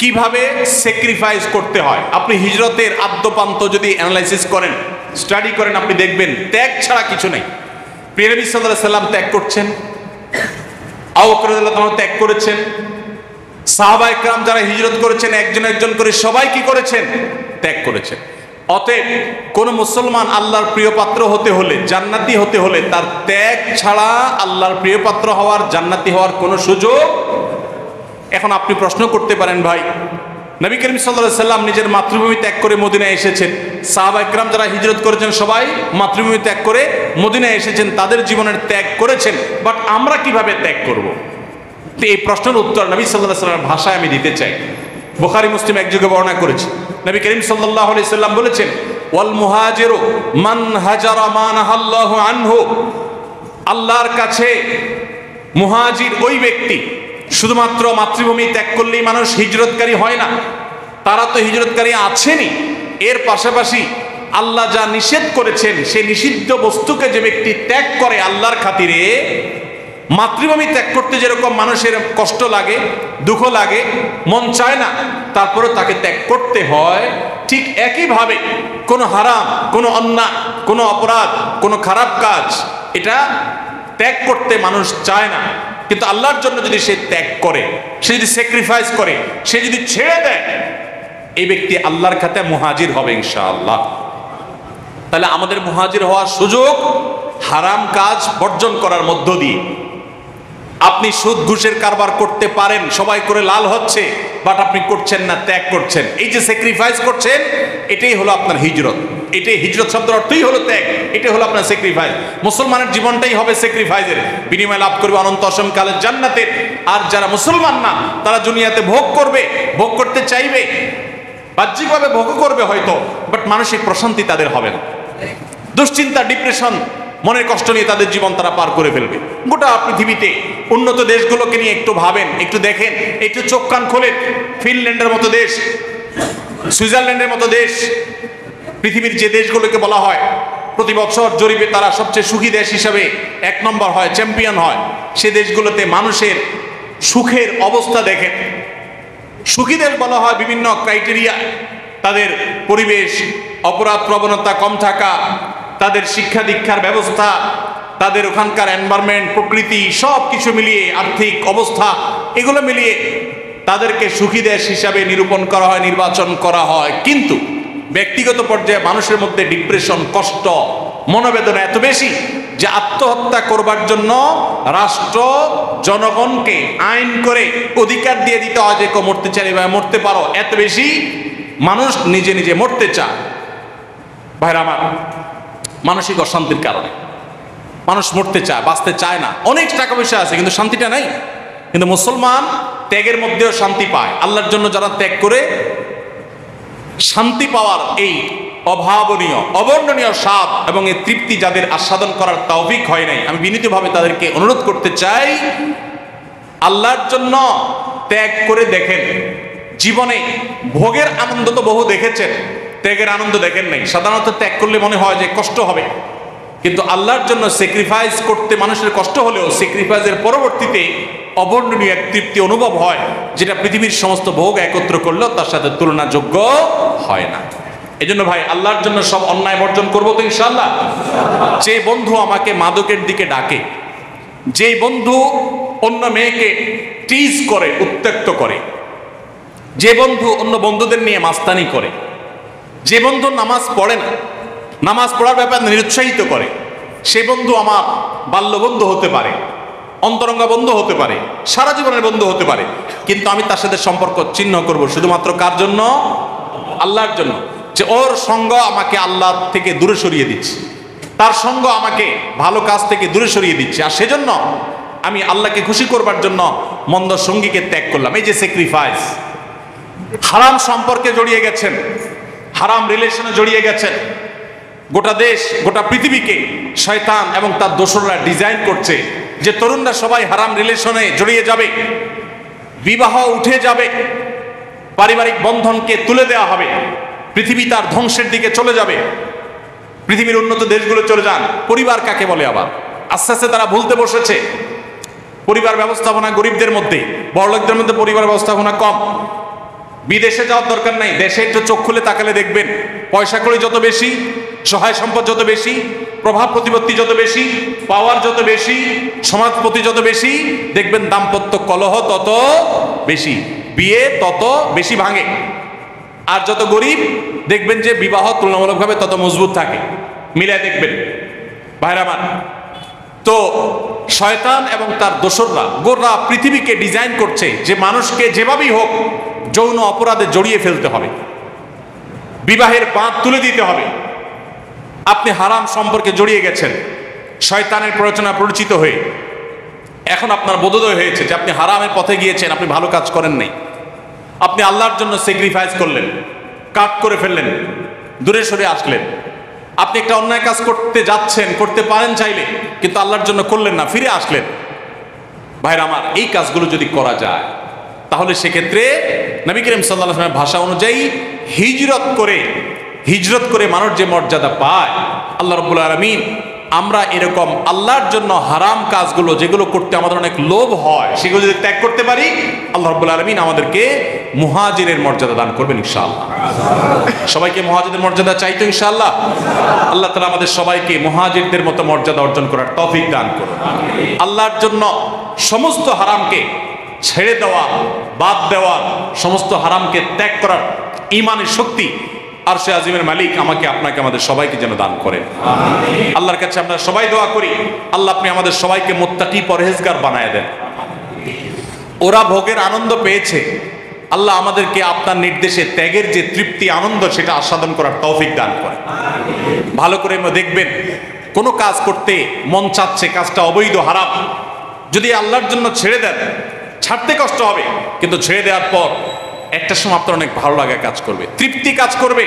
কিভাবে স্যাক্রিফাইস করতে হয়। আপনি হিজরতের আদ্যপান্ত যদি অ্যানালাইসিস করেন, স্টাডি করেন, আপনি দেখবেন ত্যাগ ছাড়া কিছু নেই। প্রিয় নবী সাল্লাল্লাহু আলাইহি ওয়াসাল্লাম ত্যাগ করছেন, আবু বকর রাদিয়াল্লাহু আনহু ত্যাগ করেছেন, সাহাবায়ে কেরাম যারা হিজরত করেছেন একজন একজন করে সবাই কি করেছেন? ত্যাগ করেছেন। অতএব কোন মুসলমান আল্লাহর প্রিয় পাত্র হতে হলে, জান্নাতি হতে হলে, তার ত্যাগ ছাড়া আল্লাহর প্রিয় পাত্র হওয়ার, জান্নাতি হওয়ার কোনো সুযোগ। এখন আপনি প্রশ্ন করতে পারেন, ভাই নবী করিম সাল্লাল্লাহু আলাইহি ওয়াসাল্লাম নিজের মাতৃভূমি ত্যাগ করে মদিনায় এসেছেন, সাহাবায়ে কেরাম যারা হিজরত করেছেন সবাই মাতৃভূমি ত্যাগ করে মদিনায় এসেছেন, তাদের জীবনের ত্যাগ করেছেন, বাট আমরা কিভাবে ত্যাগ করব? তো এই প্রশ্নের উত্তর নবী সাল্লাল্লাহু আলাইহি ওয়াসাল্লামের ভাষায় আমি দিতে চাই। বুখারী মুসলিম একযোগে বর্ণনা করেছে, নবী করিম সাল্লাল্লাহু আলাইহি ওয়াসাল্লাম বলেছেন, ওয়াল মুহাজিরু মান হাজারা মা নাহাল্লাহু আনহু, আল্লাহর কাছে মুহাজির ওই ব্যক্তি, শুধুমাত্র মাতৃভূমি ত্যাগ করলেই মানুষ হিজরতকারী হয় না, তারা তো হিজরতকারী আছেনই, এর পাশাপাশি আল্লাহ যা নিষেধ করেছেন সেই নিষিদ্ধ বস্তুকে যে ব্যক্তি ত্যাগ করে আল্লাহর খাতিরে, মাতৃভূমি ত্যাগ করতে যেরকম মানুষের কষ্ট লাগে, দুঃখ লাগে, মন চায় না, তারপরে তাকে ত্যাগ করতে হয়, ঠিক একইভাবে কোনো হারাম, কোনো অন্যায়, কোনো অপরাধ, কোনো খারাপ কাজ, এটা ত্যাগ করতে মানুষ চায় না, কিন্তু আল্লাহর জন্য যদি সে ত্যাগ করে, সে যদি স্যাক্রিফাইস করে, সে যদি ছেড়ে দেয়, এই ব্যক্তি আল্লাহর খাতায় মুহাজির হবে ইনশাআল্লাহ। তাহলে আমাদের মুহাজির হওয়ার সুযোগ হারাম কাজ বর্জন করার মধ্য দিয়ে। আপনি সুদ ঘুষের কারবার করতে পারেন, সবাই করে লাল হচ্ছে, বাট আপনি করছেন না, ত্যাগ করছেন। এই যে স্যাক্রিফাইস করছেন, এটাই হলো আপনার হিজরত। এটাই হিজরত শব্দের অর্থই হলো ত্যাগ, এটাই হলো আপনার স্যাক্রিফাইস। মুসলমানের জীবনটাই হবে স্যাক্রিফাইসের, বিনিময় লাভ করবে অনন্ত অসীমকালের জান্নাতের। আর যারা মুসলমান না, তারা দুনিয়াতে ভোগ করবে, ভোগ করতে চাইবে, বাহ্যিকভাবে ভোগ করবে হয়তো, বাট মানসিক প্রশান্তি তাদের হবে না। দুশ্চিন্তা, ডিপ্রেশন, মনের কষ্ট নিয়ে তাদের জীবন তারা পার করে ফেলবে। গোটা পৃথিবীতে উন্নত দেশগুলোকে নিয়ে একটু ভাবেন, একটু দেখেন, একটু চোখ কান খোলেন। ফিনল্যান্ডের মতো দেশ, সুইজারল্যান্ডের মতো দেশ, পৃথিবীর যে দেশগুলোকে বলা হয় প্রতি বছর জরিপে তারা সবচেয়ে সুখী দেশ হিসাবে 1 নম্বর হয়, চ্যাম্পিয়ন হয়, সে দেশগুলোতে মানুষের সুখের অবস্থা দেখেন। সুখী দেশ বলা হয় বিভিন্ন ক্রাইটেরিয়া, তাদের পরিবেশ, অপরাধ প্রবণতা কম থাকা, তাদের শিক্ষা দীক্ষার ব্যবস্থা, তাদের ওখানকার এনভায়রনমেন্ট, প্রকৃতি, সব কিছু মিলিয়ে আর্থিক অবস্থা, এগুলো মিলিয়ে তাদেরকে সুখী দেশ হিসাবে নিরূপণ করা হয়, নির্বাচন করা হয়। কিন্তু ব্যক্তিগত পর্যায়ে মানুষের মধ্যে ডিপ্রেশন, কষ্ট, মনোবেদনা এত বেশি যে আত্মহত্যা করবার জন্য রাষ্ট্র জনগণকে আইন করে অধিকার দিয়ে দিতে হয় যে কেউ মরতে চাই বা মরতে পারো, এত বেশি মানুষ নিজে নিজে মরতে চায়। ভাইরা আমার, মানসিক অশান্তির কারণে মানুষ মরতে চায়, বাঁচতে চায় না। অনেক টাকা পয়সা আছে কিন্তু শান্তিটা নাই। কিন্তু মুসলমান ত্যাগের মধ্যেও শান্তি পায়। আল্লাহর জন্য যারা ত্যাগ করে শান্তি পাওয়ার এই অভাবনীয়, অবর্ণনীয় স্বাদ এবং এই তৃপ্তি যাদের আস্বাদন করার তৌফিক হয় নাই, আমি বিনীতভাবে তাদেরকে অনুরোধ করতে চাই, আল্লাহর জন্য ত্যাগ করে দেখেন। জীবনে ভোগের আনন্দ তো বহু দেখেছেন, ত্যাগের আনন্দ দেখেন নাই। সাধারণত ত্যাগ করলে মনে হয় যে কষ্ট হবে, কিন্তু আল্লাহর জন্য স্যাক্রিফাইস করতে মানুষের কষ্ট হলেও স্যাক্রিফাইসের পরবর্তীতে অবর্ণনীয় এক তৃপ্তি অনুভব হয়, যেটা পৃথিবীর সমস্ত ভোগ একত্র করলেও তার সাথে তুলনাযোগ্য হয় না। এজন্য ভাই, আল্লাহর জন্য সব অন্যায় বর্জন করবো তো ইনশাআল্লাহ। যে বন্ধু আমাকে মাদকের দিকে ডাকে, যে বন্ধু অন্য মেয়েকে টিজ করে, উত্ত্যক্ত করে, যে বন্ধু অন্য বন্ধুদের নিয়ে মাস্তানি করে, যে বন্ধু নামাজ পড়ে না, নামাজ পড়ার ব্যাপারে নিরুৎসাহিত করে, সে বন্ধু আমার বাল্য বন্ধু হতে পারে, অন্তরঙ্গা বন্ধু হতে পারে, সারা জীবনের বন্ধু হতে পারে, কিন্তু আমি তার সাথে সম্পর্ক ছিন্ন করব শুধুমাত্র কার জন্য? আল্লাহর জন্য। যে ওর সঙ্গ আমাকে আল্লাহ থেকে দূরে সরিয়ে দিচ্ছে, তার সঙ্গ আমাকে ভালো কাজ থেকে দূরে সরিয়ে দিচ্ছে, আর সেজন্য আমি আল্লাহকে খুশি করবার জন্য মন্দ সঙ্গীকে ত্যাগ করলাম। এই যে স্যাক্রিফাইস। হারাম সম্পর্কে জড়িয়ে গেছেন, হারাম রিলেশনে জড়িয়ে গেছেন, গোটা দেশ, গোটা পৃথিবীকে শয়তান এবং তার দোসররা ডিজাইন করছে যে তরুণরা সবাই হারাম রিলেশনে জড়িয়ে যাবে, বিবাহ উঠে যাবে, পারিবারিক বন্ধনকে তুলে দেওয়া হবে, পৃথিবী তার ধ্বংসের দিকে চলে যাবে। পৃথিবীর উন্নত দেশগুলো চলে যান। পরিবার কাকে বলে? আবার আস্তে আস্তে তারা ভুলতে বসেছে। পরিবার ব্যবস্থাপনা গরিবদের মধ্যে, বড়লোকদের মধ্যে পরিবার ব্যবস্থাপনা কম। বিদেশে যাওয়ার দরকার নাই, দেশে একটু চোখ খুলে তাকালে দেখবেন পয়সা কড়ি যত বেশি, সহায় সম্পদ যত বেশি, প্রভাব প্রতিপত্তি যত বেশি, পাওয়ার যত বেশি, সমাজপতি যত বেশি, দেখবেন দাম্পত্য কলহ তত বেশি, বিয়ে তত বেশি ভাঙে। আর যত গরিব দেখবেন যে বিবাহ তুলনামূলকভাবে তত মজবুত থাকে। মিলে দেখবেন ভাইরা আমার। তো শয়তান এবং তার দোসররা গোটা পৃথিবীকে ডিজাইন করছে যে মানুষকে যেভাবেই হোক যৌন অপরাধে জড়িয়ে ফেলতে হবে, বিবাহের বাঁধ তুলে দিতে হবে। আপনি হারাম সম্পর্কে জড়িয়ে গেছেন, শয়তানের প্ররোচনা পরিচিত হয়ে এখন আপনার বোধোদয় হয়েছে যে আপনি হারামের পথে গিয়েছেন, আপনি ভালো কাজ করেন নাই, আপনি আল্লাহর জন্য স্যাক্রিফাইস করলেন, কাট করে ফেললেন, দূরে সরে আসলেন। আপনি একটা অন্যায় কাজ করতে যাচ্ছেন, করতে পারেন চাইলে, কিন্তু আল্লাহর জন্য করলেন না, ফিরে আসলেন। ভাইরা আমার, এই কাজগুলো যদি করা যায় তাহলে সেক্ষেত্রে নবী করিম সাল্লাল্লাহু আলাইহি ওয়াসাল্লামের ভাষা অনুযায়ী হিজরত করে মানুষ যে মর্যাদা পায়, আল্লাহ রাব্বুল আলামিন আমরা এরকম আল্লাহর জন্য হারাম কাজগুলো যেগুলো করতে আমাদের অনেক লোভ হয়, সেগুলো যদি ত্যাগ করতে পারি, আল্লাহ রাব্বুল আলামিন আমাদেরকে মুহাজিরের মর্যাদা দান করবেন ইনশাআল্লাহ। সবাইকে মুহাজিরের মর্যাদা চাইতো ইনশাআল্লাহ। আল্লাহ তাআলা আমাদের সবাইকে মুহাজিরদের মতো মর্যাদা অর্জন করার তৌফিক দান করুন। আল্লাহর জন্য সমস্ত হারামকে ছেড়ে দেওয়া, বাদ দেওয়া, সমস্ত হারামকে ত্যাগ করার ঈমানের শক্তি আরশে আজিমের মালিক আমাকে, আপনাকে, আমাদের সবাইকে যেন দান করেন। আল্লাহর কাছে আমরা সবাই দোয়া করি, আল্লাহ আপনি আমাদের সবাইকে মুত্তাকি পরহেজগার বানায় দেন। ওরা ভোগের আনন্দ পেয়েছে, আল্লাহ আমাদেরকে আপনার নির্দেশে ত্যাগের যে তৃপ্তি, আনন্দ, সেটা আস্বাদন করার তৌফিক দান করেন। ভালো করে দেখবেন, কোনো কাজ করতে মন চাচ্ছে, কাজটা অবৈধ, হারাম, যদি আল্লাহর জন্য ছেড়ে দেন, ছাড়তে কষ্ট হবে, কিন্তু ছেড়ে দেওয়ার পর একটা সময় আপনার অনেক ভালো লাগা কাজ করবে, তৃপ্তি কাজ করবে।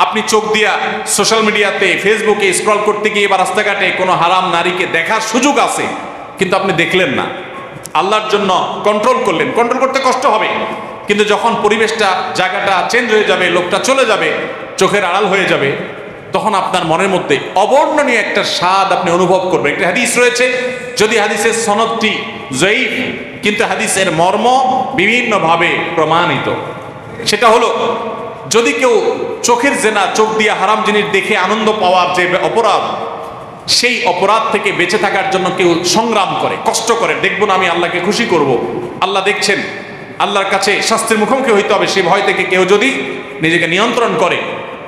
আপনি চোখ দিয়া সোশ্যাল মিডিয়াতে, ফেসবুকে স্ক্রল করতে গিয়ে বা রাস্তাঘাটে কোনো হারাম নারীকে দেখার সুযোগ আছে, কিন্তু আপনি দেখলেন না, আল্লাহর জন্য কন্ট্রোল করলেন। কন্ট্রোল করতে কষ্ট হবে, কিন্তু যখন পরিবেশটা, জায়গাটা চেঞ্জ হয়ে যাবে, লোকটা চলে যাবে, চোখের আড়াল হয়ে যাবে, তখন আপনার মনের মধ্যে অবর্ণনীয় একটা স্বাদ আপনি অনুভব করবেন। একটা হাদিস রয়েছে, যদি হাদিসের সনদটি জয়ীফ, কিন্তু হাদিসের মর্ম বিভিন্নভাবে প্রমাণিত। সেটা হলো, যদি কেউ চোখের জেনা, চোখ দিয়ে হারাম জিনিস দেখে আনন্দ পাওয়ার যে অপরাধ, সেই অপরাধ থেকে বেঁচে থাকার জন্য কেউ সংগ্রাম করে, কষ্ট করে, দেখবো না আমি আল্লাহকে খুশি করব, আল্লাহ দেখছেন, আল্লাহর কাছে শাস্তির মুখোমুখি হইতে হবে, সে ভয় থেকে কেউ যদি নিজেকে নিয়ন্ত্রণ করে,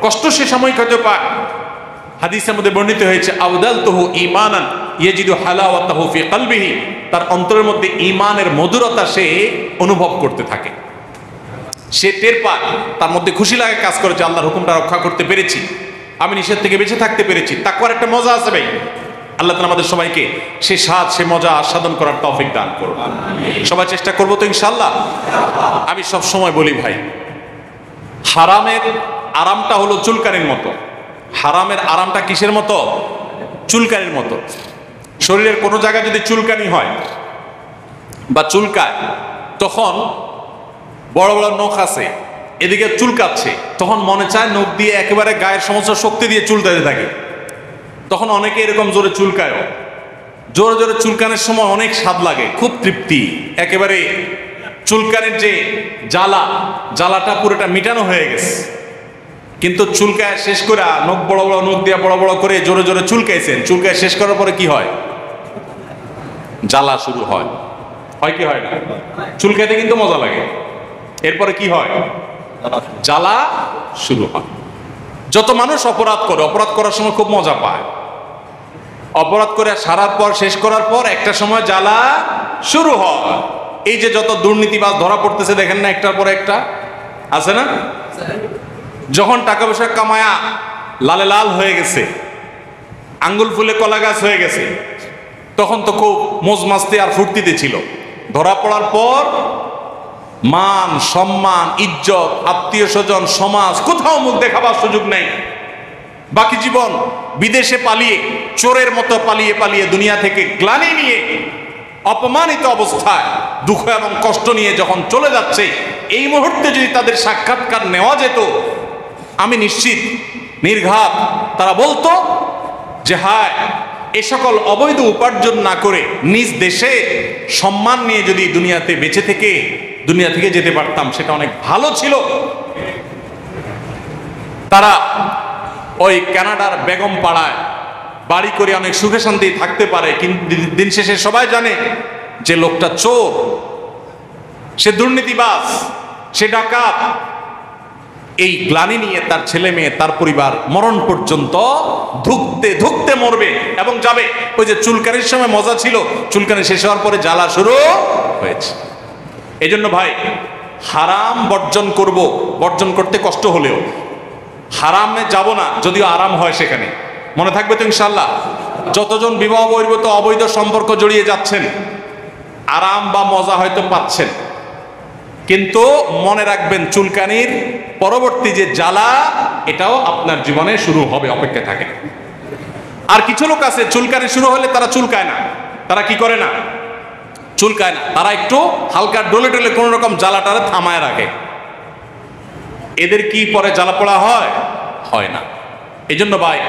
কষ্ট সে সাময়িক হতে পায়। হাদিসের মধ্যে বর্ণিত হয়েছে, আওদালতুহু ঈমানান ইয়াজিদু হালাওয়াতাহু ফি কলবিহি, তার অন্তরের মধ্যে ঈমানের মধুরতা সে অনুভব করতে থাকে, সে টের পায়, তার মধ্যে খুশি লাগে কাজ করে যে আল্লাহর হুকুমটা রক্ষা করতে পেরেছি, আমি নিষেধ থেকে বেঁচে থাকতে পেরেছি। তাকওয়ার একটা মজা আছে ভাই। আল্লাহ তাআলা আমাদের সবাইকে সে স্বাদ, সে মজা আস্বাদন করার তৌফিক দান করুন। সবাই চেষ্টা করবো তো ইনশাআল্লাহ। আমি সব সময় বলি ভাই, হারামের আরামটা হলো চুলকানির মতো। হারামের আরামটা কিসের মতো? চুলকানির মতো। শরীরের কোনো জায়গায় যদি চুলকানি হয় বা চুলকায়, তখন বড় বড় নখ আছে, এদিকে চুলকাচ্ছে, তখন মনে চায় নখ দিয়ে একেবারে গায়ের সমস্ত শক্তি দিয়ে চুলকাতে থাকে। তখন অনেকে এরকম জোরে চুলকায়ও। জোরে জোরে চুলকানোর সময় অনেক স্বাদ লাগে, খুব তৃপ্তি, একেবারে চুলকানির যে জ্বালাটা পুরোটা মিটানো হয়ে গেছে। কিন্তু চুলকায় শেষ করে, নখ বড় বড় নখ দিয়ে বড় বড় করে জোরে জোরে চুলকাইছেন, চুলকায় শেষ করার পরে কি হয়? জ্বালা শুরু হয়। হয় কি হয় না? চুলকাইতে কিন্তু মজা লাগে, এরপরে কি হয়? জ্বালা শুরু হয়। যত মানুষ অপরাধ করে, অপরাধ করার সময় খুব মজা পায়, অপরাধ করে সারার পর, শেষ করার পর একটা সময় জ্বালা শুরু হয়। এই যে যত দুর্নীতিবাজ ধরা পড়তেছে দেখেন না, একটার পর একটা আছে না? যখন টাকা পয়সা কামায়া লালে লাল হয়ে গেছে, আঙ্গুল ফুলে কলা গাছ হয়ে গেছে, তখন তো খুব মোজ মাস্তি আর ফুর্তিতে ছিল। ধরা পড়ার পর মান, সম্মান, ইজ্জত, আত্মীয় স্বজন, সমাজ, কোথাও মুখ দেখাবার সুযোগ নেই। বাকি জীবন বিদেশে পালিয়ে, চোরের মতো পালিয়ে পালিয়ে, দুনিয়া থেকে গ্লানি নিয়ে, অপমানিত অবস্থায়, দুঃখ এবং কষ্ট নিয়ে যখন চলে যাচ্ছে, এই মুহূর্তে যদি তাদের সাক্ষাৎকার নেওয়া যেত, আমি নিশ্চিত, নির্ঘাত তারা বলতো যে হায়, এ সকল অবৈধ উপার্জন না করে নিজ দেশে সম্মান নিয়ে যদি দুনিয়াতে বেঁচে থেকে দুনিয়া থেকে যেতে পারতাম, সেটা অনেক ভালো ছিল। তারা ওই কানাডার বেগম পাড়ায় বাড়ি করে অনেক সুখে শান্তি থাকতে পারে, কিন্তু দিন শেষে সবাই জানে যে লোকটা চোর, সে দুর্নীতিবাজ, সে ডাকাত। এই গ্লানি নিয়ে তার ছেলে মেয়ে, তার পরিবার মরণ পর্যন্ত ধুকতে ধুকতে মরবে এবং যাবে। ওই যে চুলকানির সময় মজা ছিল, চুলকানি শেষ হওয়ার পরে জ্বালা শুরু হয়েছে। এই জন্য ভাই, হারাম বর্জন করব, বর্জন করতে কষ্ট হলেও হারামে যাব না, যদিও আরাম হয় সেখানে। মনে থাকবে তো ইনশাল্লাহ। যতজন বিবাহ বহির্ভূত অবৈধ সম্পর্ক জড়িয়ে যাচ্ছেন, আরাম বা মজা হয়তো পাচ্ছেন, কিন্তু মনে রাখবেন চুলকানির পরবর্তী যে জ্বালা, এটাও আপনার জীবনে শুরু হবে, অপেক্ষা থাকে। আর কিছু লোক আছে, চুলকানি শুরু হলে তারা চুলকায় না। তারা কি করে না? চুলকায় না, তারা একটু হালকা ডলে ডলে কোন রকম জ্বালাটারে থামায় রাখে। এদের কি পরে জ্বালা পোড়া হয়? হয় না। এই জন্য ভাই,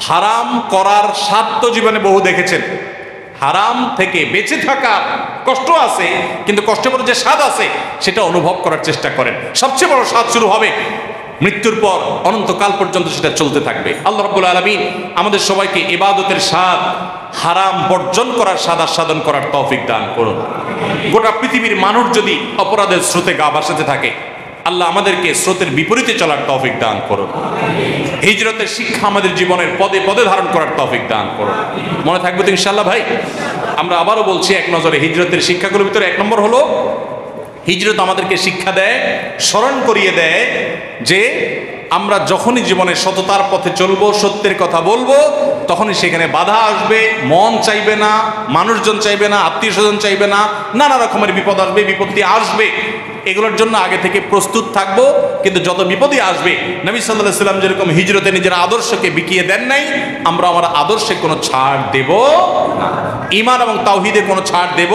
হারাম করার স্বাদ তো জীবনে বহু দেখেছেন। হারাম থেকে বেঁচে থাকার কষ্ট আছে, কিন্তু কষ্টের পরে যে স্বাদ আছে সেটা অনুভব করার চেষ্টা করেন। সবচেয়ে বড় স্বাদ শুরু হবে মৃত্যুর পর, অনন্তকাল পর্যন্ত সেটা চলতে থাকবে। আল্লাহ রাব্বুল আলামিন আমাদের সবাইকে ইবাদতের স্বাদ, হারাম বর্জন করার স্বাদ আস্বাদন করার তৌফিক দান করুন। গোটা পৃথিবীর মানুষ যদি অপরাধের স্রোতে গা ভাসাতে থাকে, আল্লাহ আমাদেরকে স্রোতের বিপরীতে চলার তৌফিক দান করুন। হিজরতের শিক্ষা আমাদের জীবনের পদে পদে ধারণ করার তৌফিক দান করুন। মনে থাকবে তো ইনশাআল্লাহ ভাই? আমরা আবারও বলছি, এক নজরে হিজরতের শিক্ষাগুলোর ভিতরে এক নম্বর হলো, হিজরত আমাদেরকে শিক্ষা দেয়, স্মরণ করিয়ে দেয় যে আমরা যখনই জীবনে সততার পথে চলবো, সত্যের কথা বলবো, তখনই সেখানে বাধা আসবে, মন চাইবে না, মানুষজন চাইবে না, আত্মীয় স্বজন চাইবে না, নানা রকমের বিপদ আসবে, বিপত্তি আসবে। এগুলোর জন্য আগে থেকে প্রস্তুত থাকবো। কিন্তু যত বিপদই আসবে, নবী সাল্লাল্লাহু আলাইহি ওয়াসাল্লাম যেরকম হিজরতে নিজের আদর্শকে বিকিয়ে দেন নাই, আমরা আমার আদর্শে কোনো ছাড় দেব না, ঈমান এবং তাওহীদে কোনো ছাড় দেব।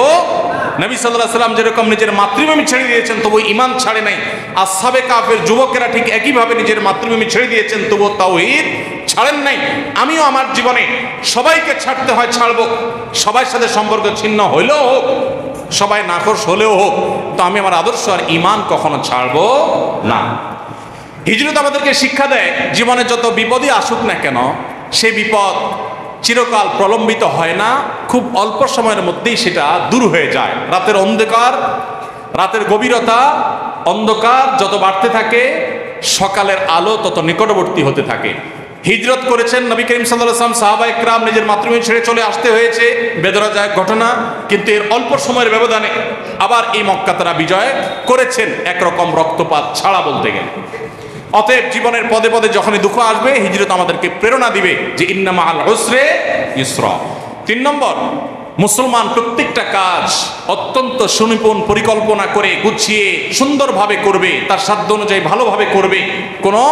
নবী সাল্লাল্লাহু আলাইহি ওয়াসাল্লাম যেরকম নিজের মাতৃভূমি ছেড়ে দিয়েছেন, তবু ঈমান ছাড়ে নাই। আসহাবে কাফের যুবকেরা ঠিক একইভাবে নিজের মাতৃভূমি ছেড়ে দিয়েছেন, তবু তাওহীদ ছাড়েন নাই। আমিও আমার জীবনে সবাইকে ছাড়তে হয়, ছাড়বো। সবার সাথে সম্পর্ক ছিন্ন হইলেও হোক, সবাই নাখোশ হলেও হোক, তো আমি আমার আদর্শ আর ঈমান কখনো ছাড়বো না। হিজরত আমাদেরকে শিক্ষা দেয়, জীবনে যত বিপদই আসুক না কেন, সেই বিপদ চিরকাল প্রলম্বিত হয় না, খুব অল্প সময়ের মধ্যেই সেটা দূর হয়ে যায়। রাতের অন্ধকার, রাতের গভীরতা, অন্ধকার যত বাড়তে থাকে, সকালের আলো তত নিকটবর্তী হতে থাকে। হিজরত করেছেন নবী করিম সাল্লাল্লাহু আলাইহি ওয়াসাল্লাম, সাহাবায়ে কেরাম নিজের মাতৃভূমি ছেড়ে চলে আসতে হয়েছে, বেদনাদায়ক ঘটনা। কিন্তু এর অল্প সময়ের ব্যবধানে আবার এই মক্কা তারা বিজয় করেছেন, একরকম রক্তপাত ছাড়া বলতে গেলে। অতএব জীবনের পদে পদে যখনই দুঃখ আসবে, হিজরত আমাদেরকে প্রেরণা দিবে যে ইন্না মাআল উসরি ইসরা। 3 নম্বর, মুসলমান প্রত্যেকটা কাজ অত্যন্ত সুনিপুণ পরিকল্পনা করে গুছিয়ে সুন্দরভাবে করবে, তার সাধ্য অনুযায়ী ভালোভাবে করবে। কোনো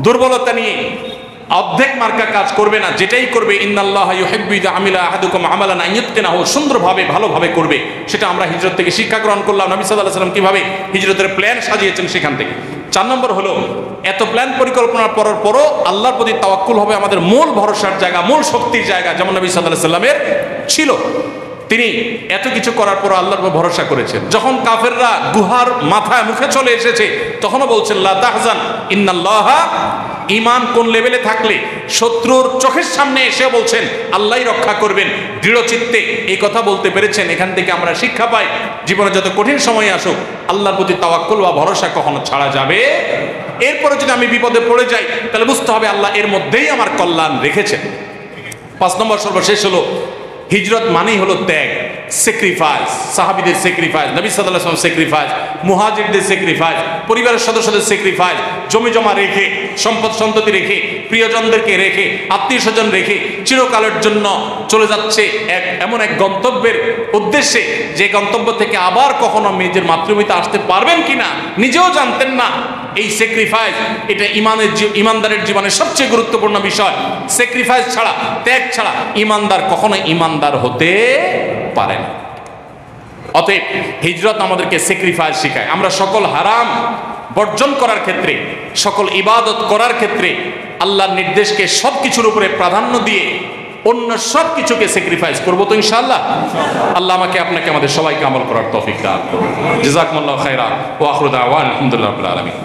দুর্বলতা নিয়ে অর্ধেক মার্কা কাজ করবে না, যেটাই করবে ইন্নাল্লাহা ইউহিব্বু ইযা আমিলা আহাদুকুম আমালান আন ইউতকিনাহু, সুন্দরভাবে ভালোভাবে করবে। সেটা আমরা হিজরত থেকে শিক্ষা গ্রহণ করলাম। নবী সাল্লাল্লাহু আলাইহি ওয়াসাল্লাম কিভাবে হিজরতের প্ল্যান সাজিয়েছেন সেখান থেকে। 4 নম্বর হলো, এত প্ল্যান পরিকল্পনার পরও আল্লাহর প্রতি তাওয়াক্কুল হবে আমাদের মূল ভরসার জায়গা, মূল শক্তির জায়গা, যেমন নবী সাল্লাল্লাহু আলাইহি ওয়াসাল্লামের ছিল। তিনি এত কিছু করার পর আল্লাহর উপর ভরসা করেছেন। যখন কাফেররা গুহার মাথায় মুখে চলে এসেছে, তখনও বলছেন লা তাহজান ইন্নাল্লাহা। ঈমান কোন লেভেলে থাকলে শত্রুর চোখের সামনে এসে বলছেন আল্লাহই রক্ষা করবেন, দৃঢ় চিত্তে এই কথা বলতে পেরেছেন। এখান থেকে আমরা শিক্ষা পাই, জীবনে যত কঠিন সময় আসুক, আল্লাহর প্রতি তাওয়াক্কুল বা ভরসা কখনো ছাড়া যাবে। এরপরে যদি আমি বিপদে পড়ে যাই, তাহলে বুঝতে হবে আল্লাহ এর মধ্যেই আমার কল্যাণ রেখেছেন। 5 নম্বর সর্বশেষ হলো, হিজরত মানেই হলো ত্যাগ, স্যাক্রিফাইস। সাহাবীদের স্যাক্রিফাইস, নবী সাল্লাল্লাহু আলাইহি ওয়াসাল্লাম স্যাক্রিফাইস, মুহাজিরদের স্যাক্রিফাইস, পরিবারের সদস্যদের স্যাক্রিফাইস, জমি জমা রেখে, সম্পদ সন্ততি রেখে, প্রিয়জনদেরকে রেখে, আত্মীয় স্বজন রেখে চিরকালের জন্য চলে যাচ্ছে এমন এক গন্তব্যের উদ্দেশ্যে, যে গন্তব্য থেকে আবার কখনো নিজের মাতৃভূমিতে আসতে পারবেন কিনা নিজেও জানতেন না। এই স্যাক্রিফাইস, এটা ইমানদারের জীবনের সবচেয়ে গুরুত্বপূর্ণ বিষয়। স্যাক্রিফাইস ছাড়া, ত্যাগ ছাড়া ইমানদার কখনো ইমানদার হতে পারে না। অতএব হিজরত আমাদেরকে স্যাক্রিফাইস শেখায়। আমরা সকল হারাম বর্জন করার ক্ষেত্রে, সকল ইবাদত করার ক্ষেত্রে আল্লাহর নির্দেশকে সবকিছুর উপরে প্রাধান্য দিয়ে অন্য সব কিছুকে স্যাক্রিফাইস করবো তো ইনশাআল্লাহ। আল্লাহ আমাকে আপনাকে আমাদের সবাইকে আমল করার তৌফিক দান করুন। জাযাকুমুল্লাহু খাইরান ওয়া আখিরু দাওয়ানা আলহামদুলিল্লাহি রাব্বিল আলামিন।